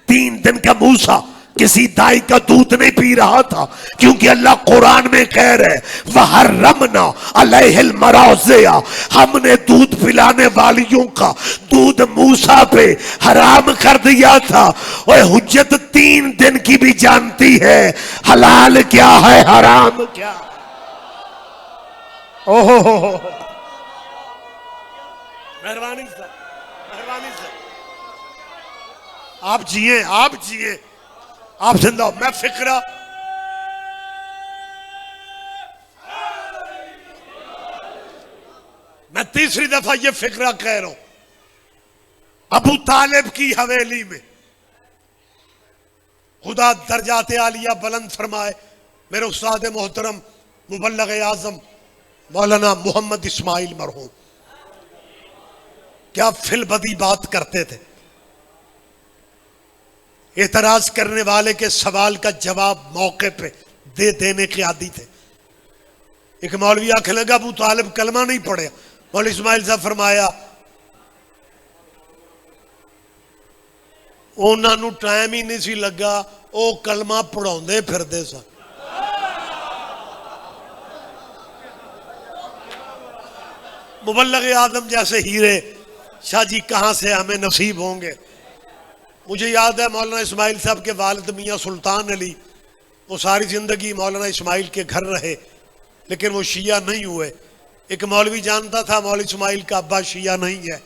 3 دن کا موسیٰ کسی دائی کا دودھ نہیں پی رہا تھا، کیونکہ اللہ قرآن میں کہہ رہے وَحَرَّمْنَا عَلَيْهِ الْمَرَاضِعَ، ہم نے دودھ پلانے والیوں کا دودھ موسیٰ پہ حرام کر دیا تھا۔ اور حجت 3 دن کی بھی جانتی ہے حلال کیا ہے حرام کیا ہے۔ اوہ مہربانی سے مہربانی سے آپ جیئے، آپ جیئے، آپ زندہ ہو۔ میں فکرہ میں تیسری دفعہ یہ فکرہ کہہ رہا ہوں، ابو طالب کی حویلی میں خدا درجات عالیہ بلند فرمائے میرے استاد محترم مبلغ اعظم مولانا محمد اسماعیل مرحوم، کیا فی البدی بات کرتے تھے۔ اعتراض کرنے والے کے سوال کا جواب موقع پہ دے دینے کے عادی تھے۔ ایک مولوی آنکھیں لگا ابو طالب کلمہ نہیں پڑھے، مولوی اسماعیل صاحب فرمایا انہاں نو ٹائم ہی نہیں سی لگا، او کلمہ پڑھاؤندے پھر دے سا۔ مبلغ آدم جیسے ہیرے شاہ جی کہاں سے ہمیں نصیب ہوں گے۔ مجھے یاد ہے مولانا اسماعیل صاحب کے والد میاں سلطان علی، وہ ساری زندگی مولانا اسماعیل کے گھر رہے لیکن وہ شیعہ نہیں ہوئے۔ ایک مولوی جانتا تھا مولوی اسماعیل کا ابا شیعہ نہیں ہے،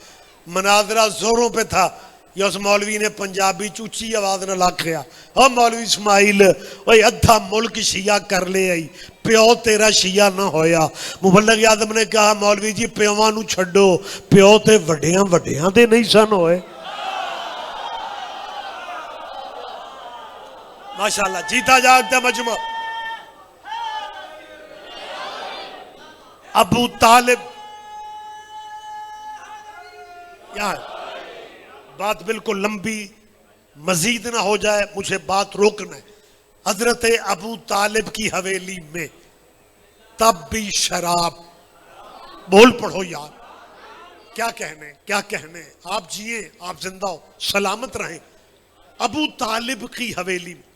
مناظرہ زوروں پہ تھا، یا اس مولوی نے پنجابی چوچی آواز نہ لاکھیا اور مولوی اسماعیل وہی ادھا ملک شیعہ کر لے آئی، پیو تیرا شیعہ نہ ہویا۔ مبلغ آدم نے کہا مولوی جی پیوواں نو چھڈو، پیو تے وڈیاں وڈیاں دے نہیں سن ہوئے۔ ماشاءاللہ جیتا جاگتا مجمع۔ ابو طالب یار بات بالکل لمبی مزید نہ ہو جائے، مجھے بات روکنا ہے۔ حضرت ابو طالب کی حویلی میں تب بھی شراب، بول پڑھو یار، کیا کہنے کیا کہنے۔ آپ جیئے، آپ زندہ ہو، سلامت رہیں۔ ابو طالب کی حویلی میں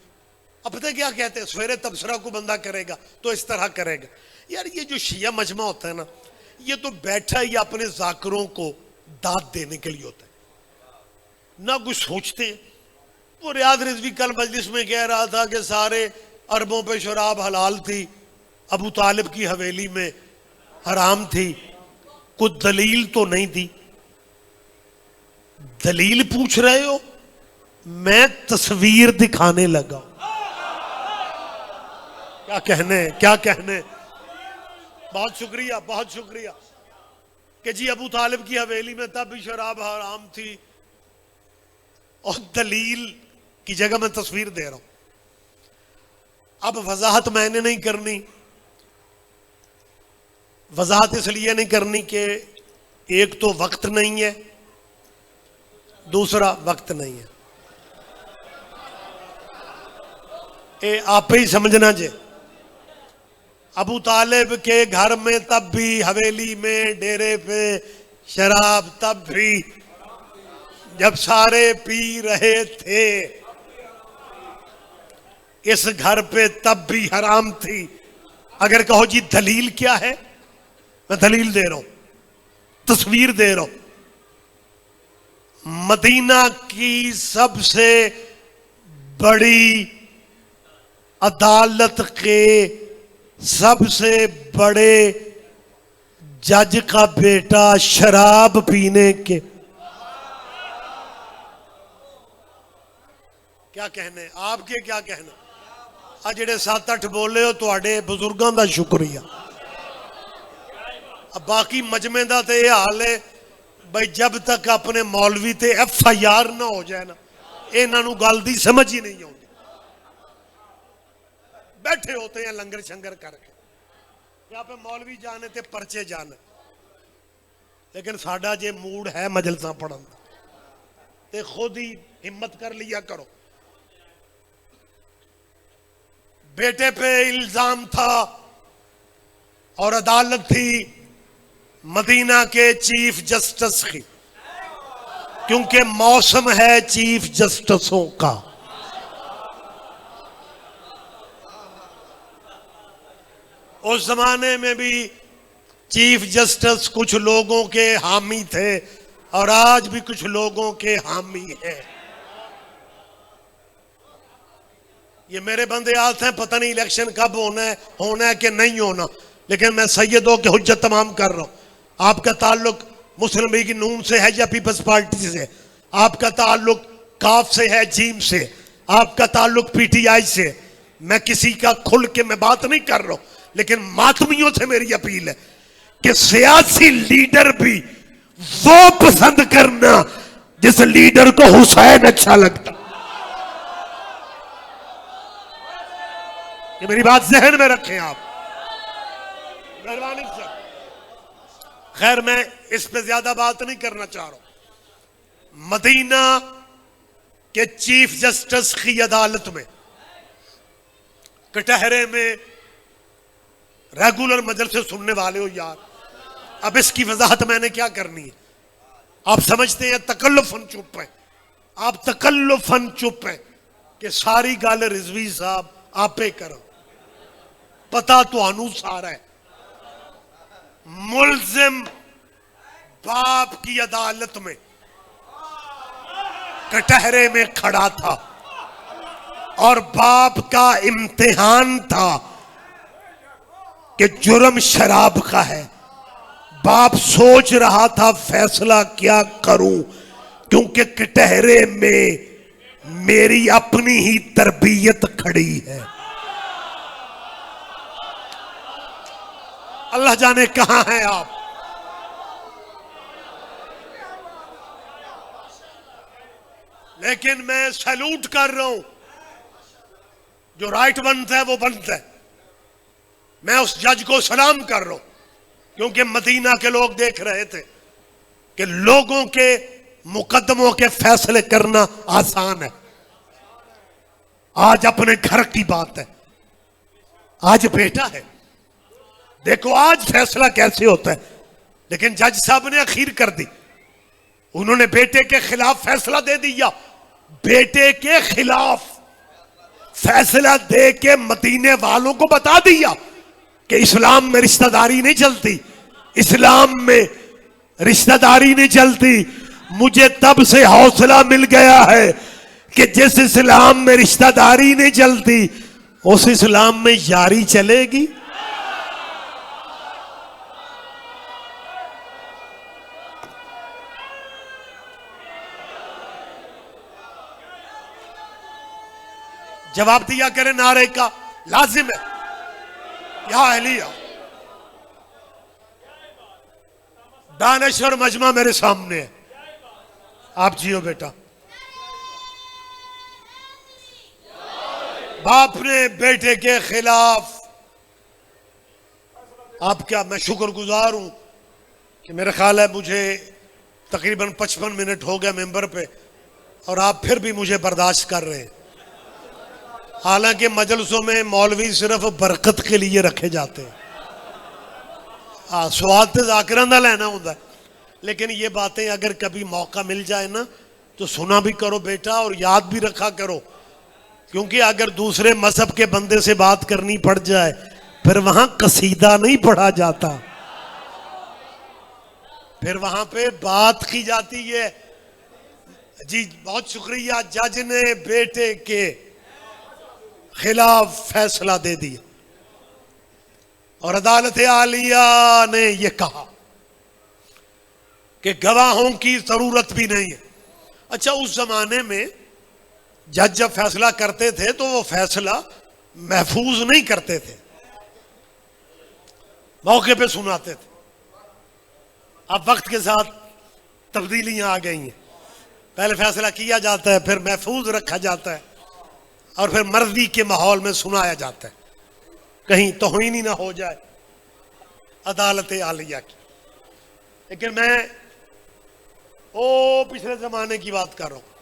اب پتہ کیا کہتے ہیں، سویرے تبصرہ کو بندہ کرے گا تو اس طرح کرے گا۔ یار یہ جو شیعہ مجمع ہوتا ہے نا، یہ تو بیٹھا ہی اپنے ذاکروں کو داد دینے کے لیے ہوتا ہے، نہ کچھ سوچتے ہیں۔ وہ ریاض رضوی کل مجلس میں کہہ رہا تھا کہ سارے عربوں پہ شراب حلال تھی، ابو طالب کی حویلی میں حرام تھی، کوئی دلیل تو نہیں دی۔ دلیل پوچھ رہے ہو، میں تصویر دکھانے لگا۔ کیا کہنے کیا کہنے۔ بہت شکریہ بہت شکریہ کہ جی ابو طالب کی حویلی میں تب بھی شراب حرام تھی، اور دلیل کی جگہ میں تصویر دے رہا ہوں۔ اب وضاحت میں نے نہیں کرنی، وضاحت اس لیے نہیں کرنی کہ ایک تو وقت نہیں ہے، دوسرا وقت نہیں ہے۔ اے آپ ہی سمجھنا جے، ابو طالب کے گھر میں تب بھی، حویلی میں، ڈیرے پہ شراب تب بھی، جب سارے پی رہے تھے، اس گھر پہ تب بھی حرام تھی۔ اگر کہو جی دلیل کیا ہے، میں دلیل دے رہا ہوں، تصویر دے رہا ہوں۔ مدینہ کی سب سے بڑی عدالت کے سب سے بڑے جج کا بیٹا شراب پینے کے، کیا کہنے آپ کے، کیا کہنا۔ آج جڑے 7-8 بولے ہو تو آڑے بزرگاں دا شکریہ۔ اب باقی مجمع دا تے یہ حال ہے، بھائی جب تک اپنے مولوی تے FIR نہ ہو جائے نا انہاں نوں گل دی سمجھ ہی نہیں آتی. بیٹھے ہوتے ہیں لنگر شنگر کر کے یہاں پہ مولوی جانے تے پرچے جانے, لیکن ساڈا جے موڈ ہے مجلساں پڑھن تے خود ہی ہمت کر لیا کرو. بیٹے پہ الزام تھا اور عدالت تھی مدینہ کے چیف جسٹس کی, کیونکہ موسم ہے چیف جسٹسوں کا. اس زمانے میں بھی چیف جسٹس کچھ لوگوں کے حامی تھے اور آج بھی کچھ لوگوں کے حامی ہیں. یہ میرے بندے آتے ہیں, پتہ نہیں الیکشن کب ہونا ہے کہ نہیں ہونا, لیکن میں سیدوں کے حجت تمام کر رہا ہوں. آپ کا تعلق مسلم لیگ نون سے ہے یا پیپلز پارٹی سے, آپ کا تعلق کاف سے ہے, جیم سے, آپ کا تعلق PTI سے. میں کسی کا کھل کے میں بات نہیں کر رہا ہوں, لیکن ماتمیوں سے میری اپیل ہے کہ سیاسی لیڈر بھی وہ پسند کرنا جس لیڈر کو حسین اچھا لگتا. یہ میری بات ذہن میں رکھیں آپ, مہربانی سے. خیر میں اس پہ زیادہ بات نہیں کرنا چاہ رہا ہوں. مدینہ کے چیف جسٹس کی عدالت میں کٹہرے میں ریگولر مجلسیں سننے والے ہو یار, اب اس کی وضاحت میں نے کیا کرنی ہے. آپ سمجھتے ہیں تکلفاً چپ ہیں, آپ تکلفاً چپ ہیں کہ ساری گل رضوی صاحب آپے کرو. پتا تو انو سارا ہے. ملزم باپ کی عدالت میں کٹہرے میں کھڑا تھا اور باپ کا امتحان تھا کہ جرم شراب کا ہے. باپ سوچ رہا تھا فیصلہ کیا کروں, کیونکہ کٹہرے میں میری اپنی ہی تربیت کھڑی ہے. اللہ جانے کہاں ہیں آپ. لیکن میں سیلوٹ کر رہا ہوں, جو رائٹ بنتا ہے وہ بنتا ہے. میں اس جج کو سلام کر رہا ہوں, کیونکہ مدینہ کے لوگ دیکھ رہے تھے کہ لوگوں کے مقدموں کے فیصلے کرنا آسان ہے. آج اپنے گھر کی بات ہے, آج بیٹا ہے, دیکھو آج فیصلہ کیسے ہوتا ہے. لیکن جج صاحب نے اخیر کر دی, انہوں نے بیٹے کے خلاف فیصلہ دے دیا. بیٹے کے خلاف فیصلہ دے کے مدینے والوں کو بتا دیا کہ اسلام میں رشتہ داری نہیں چلتی, اسلام میں رشتہ داری نہیں چلتی. مجھے تب سے حوصلہ مل گیا ہے کہ جس اسلام میں رشتہ داری نہیں چلتی اس اسلام میں یاری چلے گی. جواب دیا کرے نعرے کا لازم ہے. یا اہلیہ دانش اور مجمع میرے سامنے ہے, آپ جیو بیٹا. باپ نے بیٹے کے خلاف, آپ کیا, میں شکر گزار ہوں کہ میرا خیال ہے مجھے تقریباً 55 منٹ ہو گیا ممبر پہ اور آپ پھر بھی مجھے برداشت کر رہے ہیں. حالانکہ مجلسوں میں مولوی صرف برکت کے لیے رکھے جاتے ہیں, سواد تے ذاکران دا لینا ہوتا ہے, لیکن یہ باتیں اگر کبھی موقع مل جائے نا تو سنا بھی کرو بیٹا اور یاد بھی رکھا کرو, کیونکہ اگر دوسرے مذہب کے بندے سے بات کرنی پڑ جائے پھر وہاں قصیدہ نہیں پڑھا جاتا, پھر وہاں پہ بات کی جاتی ہے. جی بہت شکریہ, جج نے بیٹے کے خلاف فیصلہ دے دیا اور عدالت عالیہ نے یہ کہا کہ گواہوں کی ضرورت بھی نہیں ہے. اچھا اس زمانے میں جج جب فیصلہ کرتے تھے تو وہ فیصلہ محفوظ نہیں کرتے تھے, موقع پہ سناتے تھے. اب وقت کے ساتھ تبدیلیاں آ گئی ہیں. پہلے فیصلہ کیا جاتا ہے، پھر محفوظ رکھا جاتا ہے، اور پھر مرضی کے ماحول میں سنایا جاتا ہے، کہیں توہین ہی نہ ہو جائے عدالت عالیہ کی. لیکن میں پچھلے زمانے کی بات کر رہا ہوں.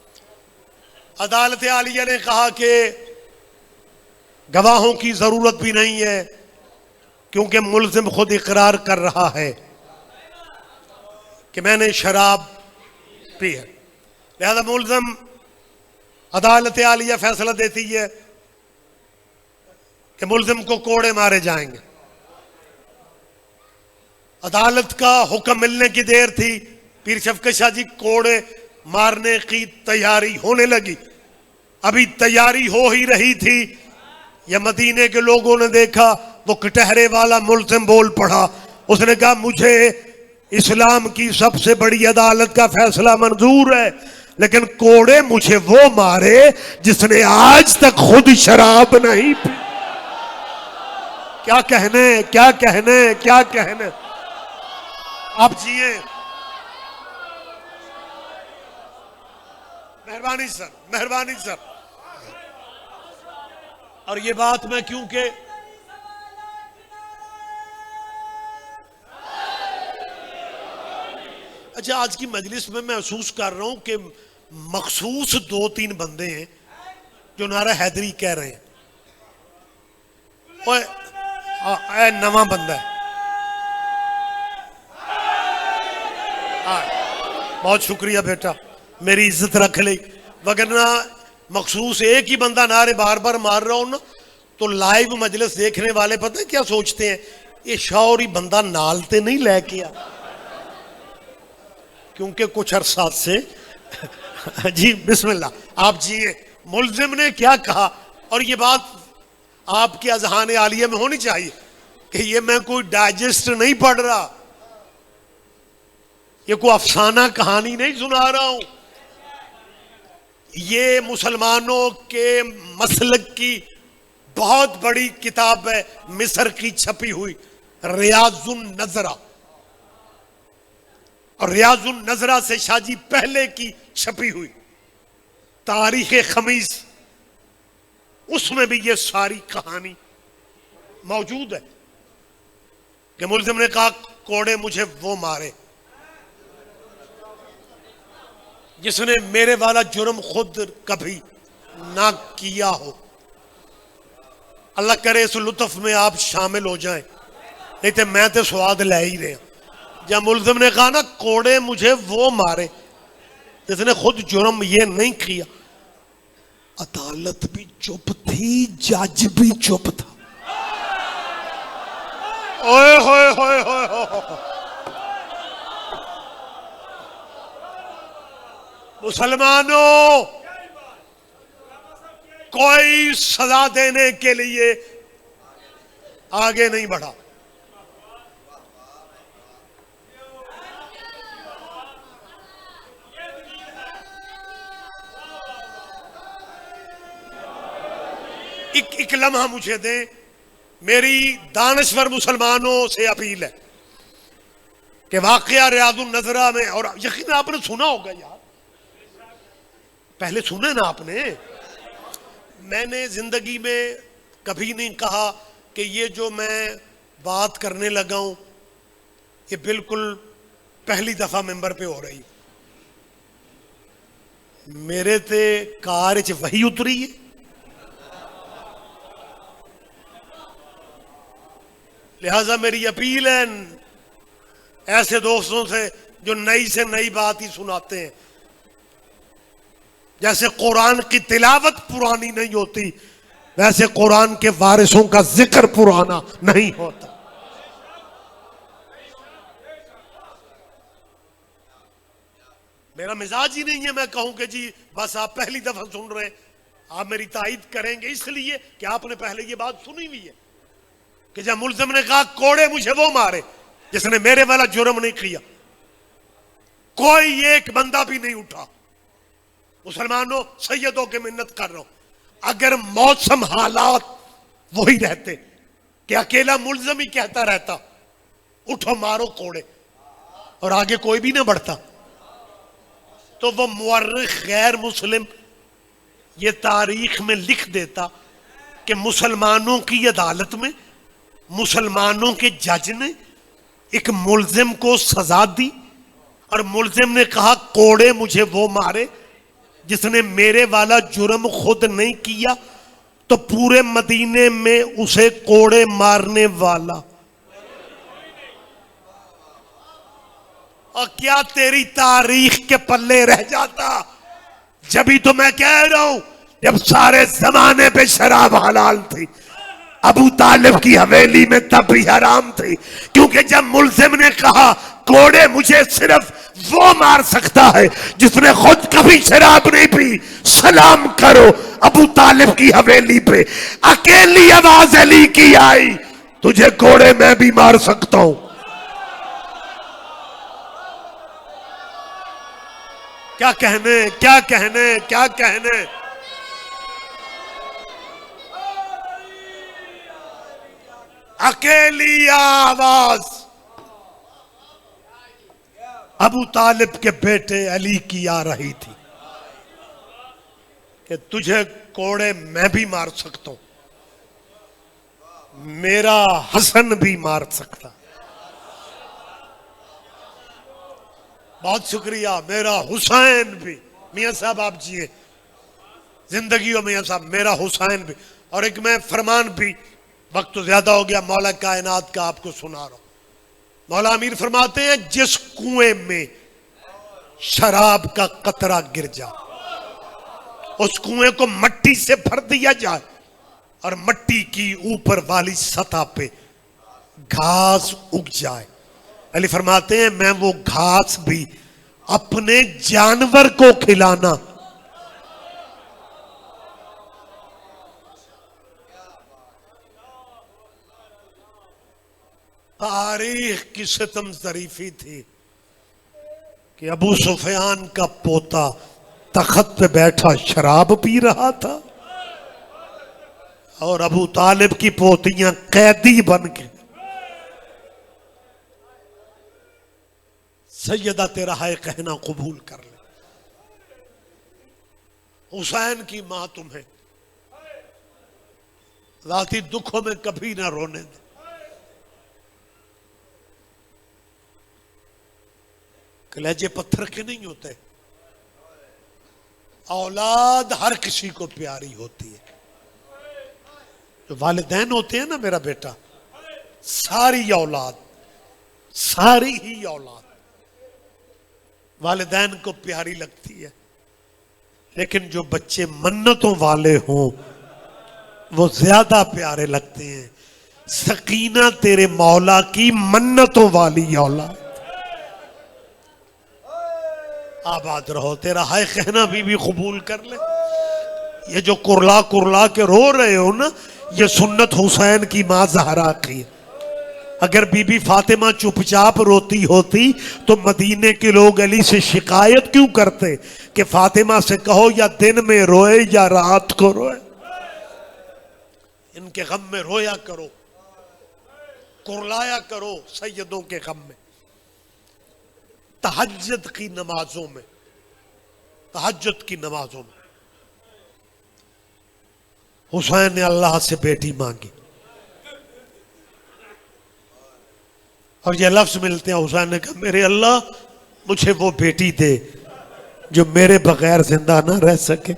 عدالت عالیہ نے کہا کہ گواہوں کی ضرورت بھی نہیں ہے، کیونکہ ملزم خود اقرار کر رہا ہے کہ میں نے شراب پی ہے. لہذا ملزم، عدالت عالیہ فیصلہ دیتی ہے کہ ملزم کو کوڑے مارے جائیں گے. عدالت کا حکم ملنے کی دیر تھی، پیر شفقت شاہ جی کوڑے مارنے کی تیاری ہونے لگی. ابھی تیاری ہو ہی رہی تھی، یا مدینے کے لوگوں نے دیکھا وہ کٹہرے والا ملزم بول پڑا. اس نے کہا مجھے اسلام کی سب سے بڑی عدالت کا فیصلہ منظور ہے، لیکن کوڑے مجھے وہ مارے جس نے آج تک خود شراب نہیں پی. کیا کہنے، کیا کہنے، کیا کہنے. آپ جیے. مہربانی سر، مہربانی سر. اور یہ بات میں کیونکہ اچھا آج کی مجلس میں محسوس کر رہا ہوں کہ مخصوص 2-3 بندے ہیں جو نعرہ حیدری کہہ رہے ہیں. اے نواں بندہ ہے. بہت شکریہ بیٹا، میری عزت رکھ لی. وگرنہ مخصوص ایک ہی بندہ نعرے بار بار مار رہا ہوں نا، تو لائیو مجلس دیکھنے والے پتہ ہے کیا سوچتے ہیں؟ یہ شعوری بندہ نالتے نہیں لے کے آ. کیونکہ کچھ عرصہ سے جی بسم اللہ آپ جیے. ملزم نے کیا کہا، اور یہ بات آپ کے اذہان عالیہ میں ہونی چاہیے کہ یہ میں کوئی ڈائجسٹ نہیں پڑھ رہا، یہ کوئی افسانہ کہانی نہیں سنا رہا ہوں. یہ مسلمانوں کے مسلک کی بہت بڑی کتاب ہے، مصر کی چھپی ہوئی ریاض النظرہ. اور ریاض النظرہ سے شاہ جی پہلے کی چھپی ہوئی تاریخ خمیس، اس میں بھی یہ ساری کہانی موجود ہے کہ ملزم نے کہا کوڑے مجھے وہ مارے جس نے میرے والا جرم خود کبھی نہ کیا ہو. اللہ کرے اس لطف میں آپ شامل ہو جائیں، نہیں تو میں تو سواد لے ہی رہا. جب ملزم نے کہا نا کوڑے مجھے وہ مارے جس نے خود جرم یہ نہیں کیا، عدالت بھی چپ تھی، جج بھی چپ تھا. اوئے ہوئے ہوئے ہوئے ہوئے. مسلمانوں، کوئی سزا دینے کے لیے آگے نہیں بڑھا. ایک لمحہ مجھے دیں، میری دانشور مسلمانوں سے اپیل ہے کہ واقعہ ریاض النظرہ میں، اور یقین آپ نے سنا ہوگا یار، پہلے سنے نا آپ نے. میں نے زندگی میں کبھی نہیں کہا کہ یہ جو میں بات کرنے لگا ہوں یہ بالکل پہلی دفعہ ممبر پہ ہو رہی. میرے تے کار چ وہی اتری ہے. لہذا میری اپیل ہے ایسے دوستوں سے جو نئی سے نئی بات ہی سناتے ہیں. جیسے قرآن کی تلاوت پرانی نہیں ہوتی، ویسے قرآن کے وارثوں کا ذکر پرانا نہیں ہوتا. میرا مزاج ہی نہیں ہے میں کہوں کہ جی بس آپ پہلی دفعہ سن رہے ہیں، آپ میری تائید کریں گے اس لیے کہ آپ نے پہلے یہ بات سنی ہوئی ہے کہ جب ملزم نے کہا کوڑے مجھے وہ مارے جس نے میرے والا جرم نہیں کیا، کوئی ایک بندہ بھی نہیں اٹھا. مسلمانوں سیدوں کے منت کر رہا ہوں، اگر موسم حالات وہی رہتے کہ اکیلا ملزم ہی کہتا رہتا اٹھو مارو کوڑے، اور آگے کوئی بھی نہ بڑھتا، تو وہ مورخ غیر مسلم یہ تاریخ میں لکھ دیتا کہ مسلمانوں کی عدالت میں مسلمانوں کے جج نے ایک ملزم کو سزا دی اور ملزم نے کہا کوڑے مجھے وہ مارے جس نے میرے والا جرم خود نہیں کیا، تو پورے مدینے میں اسے کوڑے مارنے والا۔ اور کیا تیری تاریخ کے پلے رہ جاتا؟ جبھی تو میں کہہ رہا ہوں جب سارے زمانے پہ شراب حلال تھی، ابو طالب کی حویلی میں تب بھی حرام تھی، کیونکہ جب ملزم نے کہا کوڑے مجھے صرف وہ مار سکتا ہے جس نے خود کبھی شراب نہیں پی، سلام کرو ابو طالب کی حویلی پہ اکیلی آواز علی کی آئی، تجھے کوڑے میں بھی مار سکتا ہوں۔ کیا کہنے کیا کہنے کیا کہنے۔ اکیلی آواز ابو طالب کے بیٹے علی کی آ رہی تھی کہ تجھے کوڑے میں بھی مار سکتا ہوں، میرا حسن بھی مار سکتا۔ بہت شکریہ، میرا حسین بھی۔ میاں صاحب آپ جیے زندگی ہو میاں صاحب، میرا حسین بھی۔ اور ایک میں فرمان بھی، وقت تو زیادہ ہو گیا، مولا کائنات کا آپ کو سنا رہا ہوں۔ مولا امیر فرماتے ہیں جس کنویں میں شراب کا قطرہ گر جائے اس کنویں کو مٹی سے بھر دیا جائے اور مٹی کی اوپر والی سطح پہ گھاس اگ جائے، علی فرماتے ہیں میں وہ گھاس بھی اپنے جانور کو کھلانا۔ تاریخ کی ستم ظریفی تھی کہ ابو سفیان کا پوتا تخت پہ بیٹھا شراب پی رہا تھا اور ابو طالب کی پوتیاں قیدی بن کے۔ سیدہ تیرا ہے کہنا قبول کر لے، حسین کی ماں تمہیں ذاتی دکھوں میں کبھی نہ رونے دے۔ کلیجے پتھر کے نہیں ہوتے، اولاد ہر کسی کو پیاری ہوتی ہے۔ جو والدین ہوتے ہیں نا، میرا بیٹا، ساری ہی اولاد والدین کو پیاری لگتی ہے، لیکن جو بچے منتوں والے ہوں وہ زیادہ پیارے لگتے ہیں۔ سکینہ تیرے مولا کی منتوں والی اولاد، آباد رہو۔ تیرا ہائے کہنا بھی قبول کر لے۔ یہ جو کرلا کرلا کے رو رہے ہو نا، یہ سنت حسین کی ماں زہرا کی۔ اگر بی بی فاطمہ چپ چاپ روتی ہوتی تو مدینے کے لوگ علی سے شکایت کیوں کرتے کہ فاطمہ سے کہو یا دن میں روئے یا رات کو روئے، ان کے غم میں رویا کرو، کرلایا کرو سیدوں کے غم میں۔ تہجد کی نمازوں میں حسین نے اللہ سے بیٹی مانگی اور یہ لفظ ملتے ہیں، حسین نے کہا میرے اللہ مجھے وہ بیٹی دے جو میرے بغیر زندہ نہ رہ سکے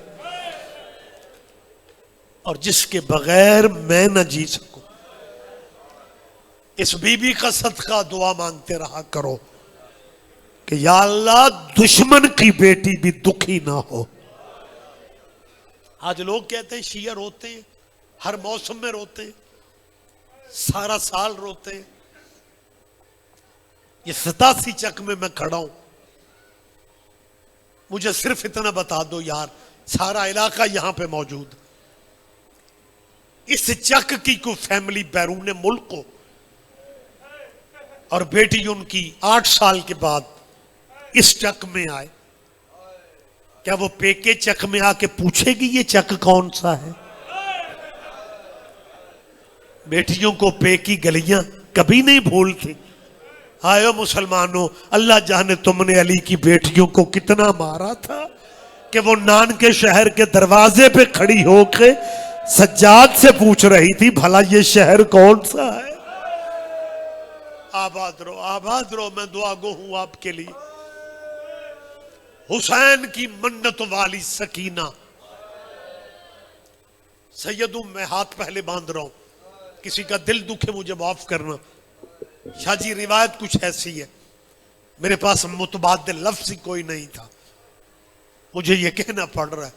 اور جس کے بغیر میں نہ جی سکوں۔ اس بی بی کا صدقہ دعا مانگتے رہا کرو کہ یا اللہ دشمن کی بیٹی بھی دکھی نہ ہو۔ آج لوگ کہتے ہیں شیعہ روتے ہیں، ہر موسم میں روتے ہیں، سارا سال روتے ہیں۔ یہ 87 چک میں کھڑا ہوں، مجھے صرف اتنا بتا دو یار، سارا علاقہ یہاں پہ موجود، اس چک کی کوئی فیملی بیرون ملک ہو اور بیٹی ان کی 8 سال کے بعد اس چک میں آئے، کیا وہ پیکے چک میں آ کے پوچھے گی یہ چک کون سا ہے؟ بیٹیوں کو پیکی گلیاں کبھی نہیں بھولتی، آئے مسلمانوں، اللہ جانے تم نے علی کی بیٹیوں کو کتنا مارا تھا کہ وہ نان کے شہر کے دروازے پہ کھڑی ہو کے سجاد سے پوچھ رہی تھی بھلا یہ شہر کون سا ہے؟ آباد رہو، میں دعا گو ہوں آپ کے لیے۔ حسین کی منت والی سکینہ، سیدوں میں ہاتھ پہلے باندھ رہا ہوں، کسی کا دل دکھے مجھے معاف کرنا۔ شاہ جی روایت کچھ ایسی ہے، میرے پاس متبادل لفظ ہی کوئی نہیں تھا، مجھے یہ کہنا پڑ رہا ہے،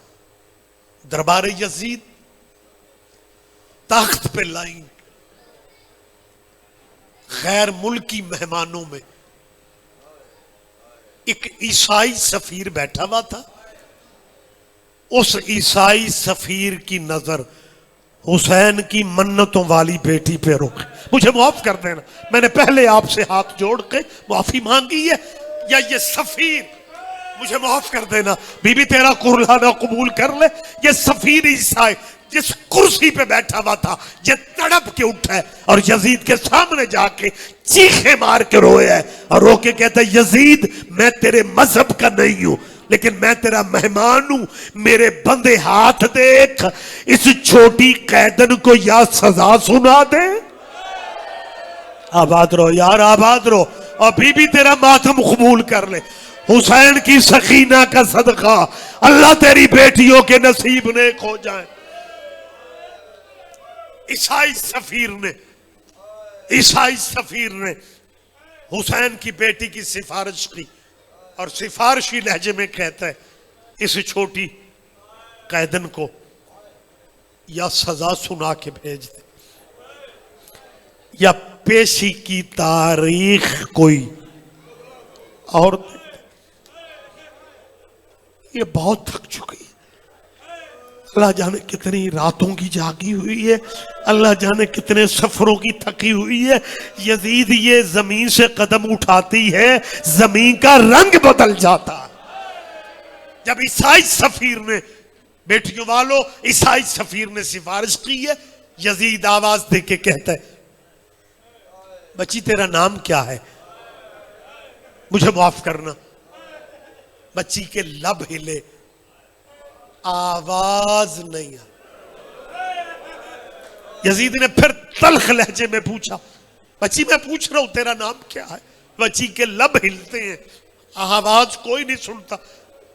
دربار یزید تخت پہ لائن غیر ملکی مہمانوں میں ایک عیسائی سفیر بیٹھا ہوا تھا، اس عیسائی سفیر کی نظر حسین کی منتوں والی بیٹی پہ رک۔ مجھے معاف کر دینا، میں نے پہلے آپ سے ہاتھ جوڑ کے معافی مانگی ہے، یا یہ سفیر مجھے معاف کر دینا، بی بی تیرا قربانہ قبول کر لے، یہ سفیر عیسائی جس کرسی پہ بیٹھا ہوا تھا یہ تڑپ کے اٹھا ہے اور یزید کے سامنے جا کے چیخے مار کے رویا ہے اور رو کے کہتا ہے یزید میں تیرے مذہب کا نہیں ہوں لیکن میں تیرا مہمان ہوں، میرے بندے ہاتھ دیکھ، اس چھوٹی قیدن کو یا سزا سنا دے۔ آباد رہو یار، آباد رہو، اور بی بی تیرا ماتم قبول کر لے۔ حسین کی سکینہ کا صدقہ اللہ تیری بیٹیوں کے نصیب نیک ہو جائیں۔ عیسائی سفیر نے حسین کی بیٹی کی سفارش کی اور سفارشی لہجے میں کہتا ہے اس چھوٹی قیدن کو یا سزا سنا کے بھیج دے یا پیشی کی تاریخ کوئی اور دے۔ یہ بہت تھک چکی ہے، اللہ جانے کتنی راتوں کی جاگی ہوئی ہے، اللہ جانے کتنے سفروں کی تھکی ہوئی ہے۔ یزید یہ زمین سے قدم اٹھاتی ہے زمین کا رنگ بدل جاتا ہے۔ جب عیسائی سفیر نے، بیٹیوں والوں، عیسائی سفیر نے سفارش کی ہے، یزید آواز دے کے کہتا ہے بچی تیرا نام کیا ہے؟ مجھے معاف کرنا، بچی کے لب ہلے، آواز نہیں آئی۔ یزید نے پھر تلخ لہجے میں پوچھا بچی میں پوچھ رہا ہوں تیرا نام کیا ہے؟ بچی کے لب ہلتے ہیں، آواز کوئی نہیں سنتا۔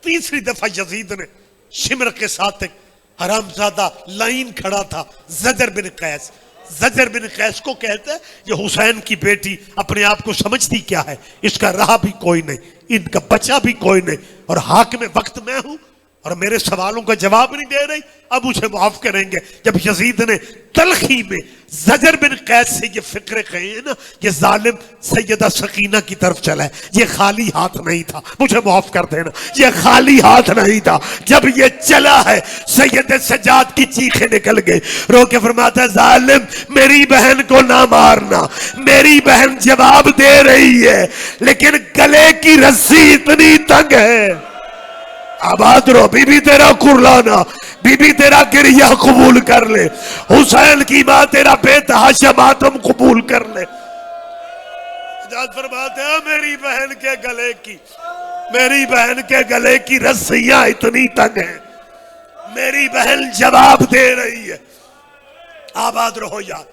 تیسری دفعہ یزید نے شمر کے ساتھ ایک حرامزادہ لائن کھڑا تھا، زجر بن قیس، زجر بن قیس کو کہتا ہے یہ حسین کی بیٹی اپنے آپ کو سمجھتی کیا ہے، اس کا راہ بھی کوئی نہیں، ان کا بچہ بھی کوئی نہیں، اور حاکم وقت میں ہوں اور میرے سوالوں کا جواب نہیں دے رہی، اب مجھے معاف کریں گے۔ جب یزید نے تلخی میں زجر بن قیس سے یہ فکرے کہے ہیں نا، یہ ظالم سیدہ سکینہ کی طرف چلا ہے، یہ خالی ہاتھ نہیں تھا، مجھے معاف کر دینا، یہ خالی ہاتھ نہیں تھا۔ جب یہ چلا ہے سید سجاد کی چیخیں نکل گئے، رو کے فرماتا ہے ظالم میری بہن کو نہ مارنا، میری بہن جواب دے رہی ہے لیکن گلے کی رسی اتنی تنگ ہے۔ آباد رہو، بی بی تیرا قربانہ، بی بی تیرا گریہ قبول کر لے، حسین کی ماں تیرا بے تحاشا ماتم قبول کر لے۔ سجاد فرماتے ہیں میری بہن کے گلے کی رسیاں اتنی تنگ ہیں، میری بہن جواب دے رہی ہے۔ آباد رہو یار،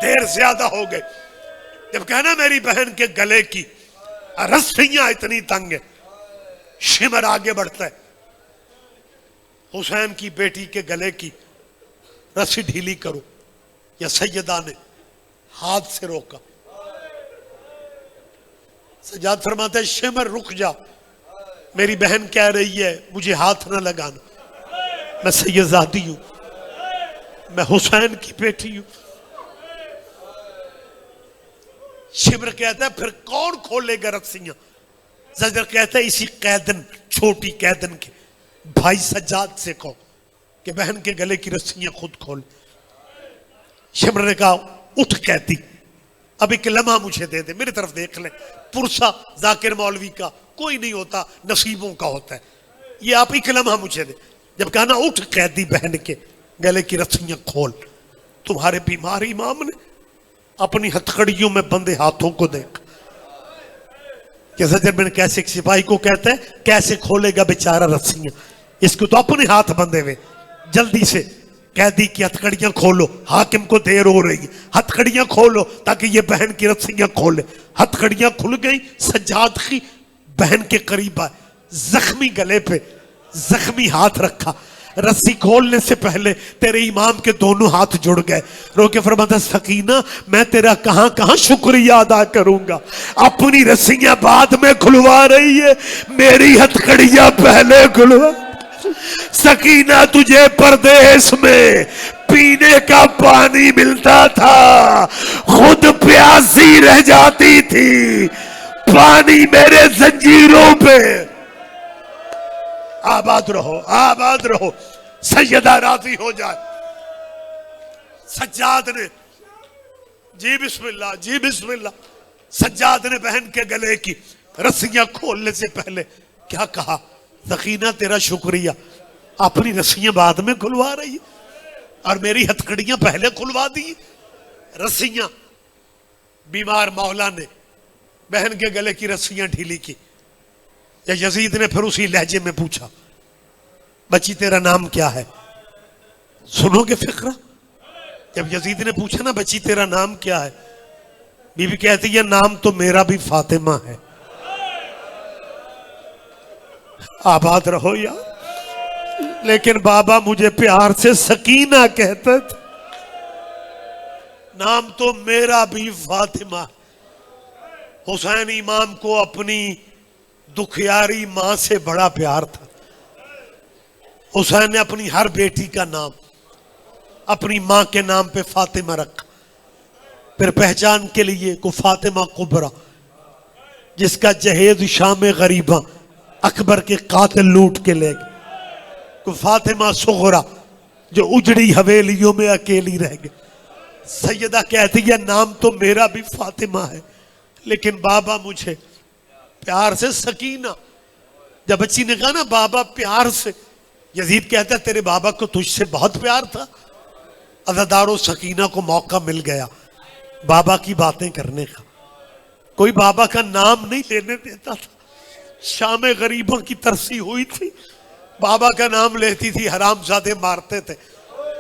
دیر زیادہ ہو گئے۔ جب کہنا میری بہن کے گلے کی رسیاں اتنی تنگ ہیں، شمر آگے بڑھتا ہے، حسین کی بیٹی کے گلے کی رسی ڈھیلی کرو، یا سیدہ نے ہاتھ سے روکا۔ سجاد فرماتا ہے شمر رک جا، میری بہن کہہ رہی ہے مجھے ہاتھ نہ لگانا، میں سیدزادی ہوں، میں حسین کی بیٹی ہوں۔ شمر کہتا ہے پھر کون کھولے گا رسیاں؟ زجر کہتا ہے اسی قیدن، چھوٹی قیدن کے بھائی سجاد سے کہو کہ بہن کے گلے کی رسیاں خود کھول۔ شمر نے کہا اٹھ قیدی، اب ایک لمحہ مجھے دے دے، میری طرف دیکھ لیں، پرسہ ذاکر مولوی کا کوئی نہیں ہوتا، نصیبوں کا ہوتا ہے، یہ آپ ایک لمحہ مجھے دے۔ جب کہا نا اٹھ قیدی بہن کے گلے کی رسیاں کھول، تمہارے بیمار امام نے اپنی ہتھکڑیوں میں بندے ہاتھوں کو دیکھا، کہ زجر بن قیس ایک سپاہی کو کہتا ہے کیسے کھولے گا بیچارہ رسیاں، اس کو تو اپنے ہاتھ بندھے ہوئے، جلدی سے قیدی کی ہتھکڑیاں کھولو، حاکم کو دیر ہو رہی ہے، ہتھکڑیاں کھولو تاکہ یہ بہن کی رسیاں کھولے۔ ہتھکڑیاں کھل گئی، سجاد کی بہن کے قریب آئے، زخمی گلے پہ زخمی ہاتھ رکھا، رسی کھولنے سے پہلے تیرے امام کے دونوں ہاتھ جڑ گئے، رو کے فرماتا سکینہ میں تیرا کہاں کہاں شکریہ ادا کروں گا، اپنی رسیاں بعد میں کھلوا رہی ہے، میری ہتھکڑیاں پہلے کھلوا۔ سکینہ تجھے پردیس میں پینے کا پانی ملتا تھا، خود پیاسی رہ جاتی تھی، پانی میرے زنجیروں پہ۔ آباد رہو آباد رہو، سیدہ راضی ہو جائے۔ سجاد نے جی بسم اللہ جی بسم اللہ، سجاد نے بہن کے گلے کی رسیاں کھولنے سے پہلے کیا کہا؟ سکینہ تیرا شکریہ، اپنی رسیاں بعد میں کھلوا رہی ہے اور میری ہتھکڑیاں پہلے کھلوا دی۔ رسیاں بیمار مولا نے بہن کے گلے کی رسیاں ڈھیلی کی، یا یزید نے پھر اسی لہجے میں پوچھا بچی تیرا نام کیا ہے؟ سنو گے فقرہ؟ جب یزید نے پوچھا نا بچی تیرا نام کیا ہے، بی بی کہتی ہے نام تو میرا بھی فاطمہ ہے۔ آباد رہو یار، لیکن بابا مجھے پیار سے سکینہ کہتا تھا، نام تو میرا بھی فاطمہ۔ حسین امام کو اپنی دکھیاری ماں سے بڑا پیار تھا، حسین نے اپنی ہر بیٹی کا نام اپنی ماں کے نام پہ فاطمہ رکھا، پھر پہچان کے لیے کو فاطمہ کبریٰ جس کا جہیز شام غریباں اکبر کے قاتل لوٹ کے لے گئے، کو فاطمہ صغریٰ جو اجڑی حویلیوں میں اکیلی رہ گئے۔ سیدہ کہتی ہے نام تو میرا بھی فاطمہ ہے، لیکن بابا مجھے پیار سے سکینہ۔ جب بچی نے کہا نا بابا پیار سے، یزید کہتا ہے تیرے بابا کو تجھ سے بہت پیار تھا۔ عزادار و سکینہ کو موقع مل گیا بابا کی باتیں کرنے کا، کوئی بابا کا نام نہیں لینے دیتا تھا، شام غریبوں کی ترسی ہوئی تھی، بابا کا نام لیتی تھی حرام زادے مارتے تھے۔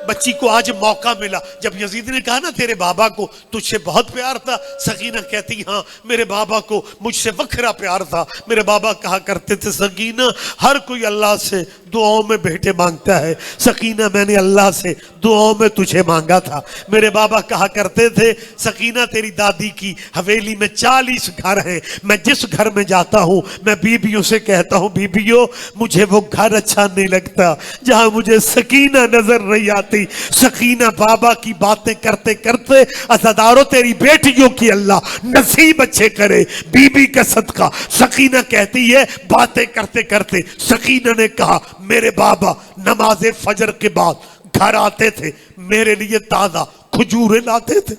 بچی کو آج موقع ملا، جب یزید نے کہا نا تیرے بابا کو تجھ سے بہت پیار تھا، سکینہ کہتی ہاں میرے بابا کو مجھ سے وکھرا پیار تھا۔ میرے بابا کہا کرتے تھے سکینہ ہر کوئی اللہ سے دعاؤں میں بیٹے مانگتا ہے، سکینہ میں نے اللہ سے دعاؤں میں تجھے مانگا تھا۔ میرے بابا کہا کرتے تھے سکینہ تیری دادی کی حویلی میں 40 گھر ہیں، میں جس گھر میں جاتا ہوں میں بیبیوں سے کہتا ہوں بیبیوں مجھے وہ گھر اچھا نہیں لگتا جہاں مجھے سکینہ نظر نہیں آتی۔ سکینہ بابا کی باتیں کرتے کرتے عزادارو تیری بیٹیوں کی اللہ نصیب اچھے کرے، بی بی کا صدقہ۔ سکینہ کہتی ہے باتیں کرتے کرتے سکینہ نے کہا میرے بابا نماز فجر کے بعد گھر آتے تھے، میرے لیے تازہ کھجوریں لاتے تھے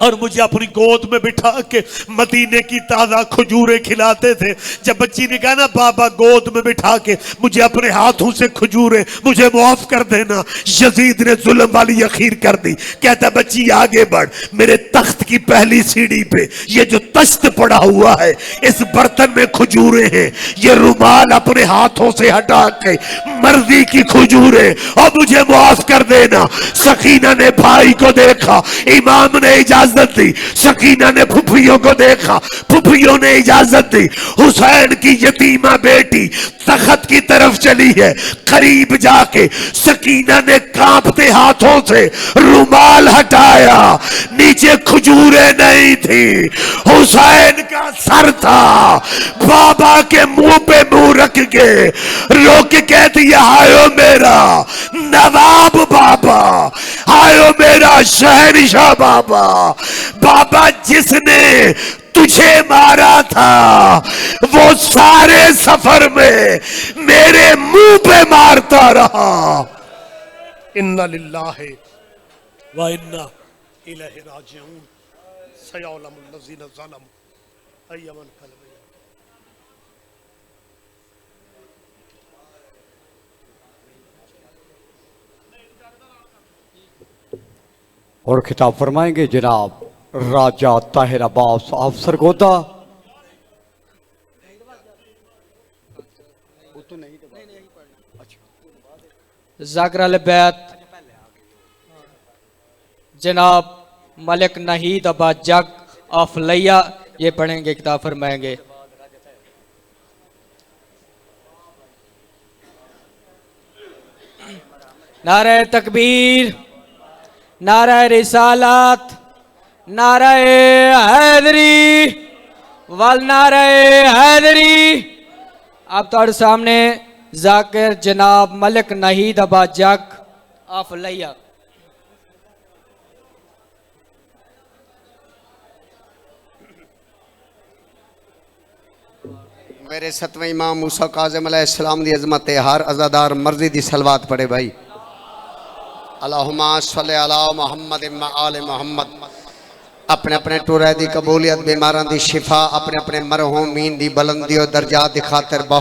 اور مجھے اپنی گود میں بٹھا کے مدینے کی تازہ کھجوریں کھلاتے تھے۔ جب بچی نے کہا نا بابا گود میں بٹھا کے مجھے اپنے ہاتھوں سے کھجوریں مجھے معاف کر دینا، یزید نے ظلم والی اخیر کر دی، کہتا بچی آگے بڑھ، میرے تخت کی پہلی سیڑھی پہ یہ جو تشت پڑا ہوا ہے اس برتن میں کھجوریں ہیں، یہ رومال اپنے ہاتھوں سے ہٹا کے مرضی کی کھجوریں اور مجھے معاف کر دینا۔ سکینہ نے بھائی کو دیکھا، امام نے اجازت دی، سکینہ نے پھپھیوں کو دیکھا، پھپھیوں نے اجازت دی، حسین کی یتیمہ بیٹی تخت کی طرف چلی ہے، قریب جا کے سکینہ نے کانپتے ہاتھوں سے رومال ہٹایا، نیچے کھجوریں نہیں تھی، حسین کا سر تھا، بابا کے منہ پہ منہ رکھ کے رو کے کہتی ہے ہائیو میرا نواب بابا، ہائیو میرا شہنشاہ بابا، بابا جس نے تجھے مارا تھا وہ سارے سفر میں میرے منہ پہ مارتا رہا۔ اِنَّ لِلَّهِ وَإِنَّا إِلَيْهِ رَاجِعُونَ سَيَعْلَمُ الَّذِينَ ظَلَمُوا أَيَّ مُنقَلَبٍ۔ اور خطاب فرمائیں گے جناب راجہ طاہر عباس آف سرگودا ذاکر البیت جناب ملک نہید ابا جگ آف لیا یہ پڑھیں گے، کتاب فرمائیں گے۔ نعرہ تکبیر، نعرہ رسالت، نعرہ حیدری والنعرہ حیدری۔ اب تھوڑے سامنے ذاکر جناب ملک نہید ابا جگ آف لیا۔ میرے ستویں امام موسیٰ کاظم علیہ السلام دی عظمت ہر عزادار مرضی دی صلوات پڑھے بھائی۔ اللہم صلی علی محمد و آل محمد۔ اپنے اپنے ٹورے دی قبولیت، بیماران دی شفا، اپنے اپنے مرحومین دی بلندی و درجات دی خاطر بہت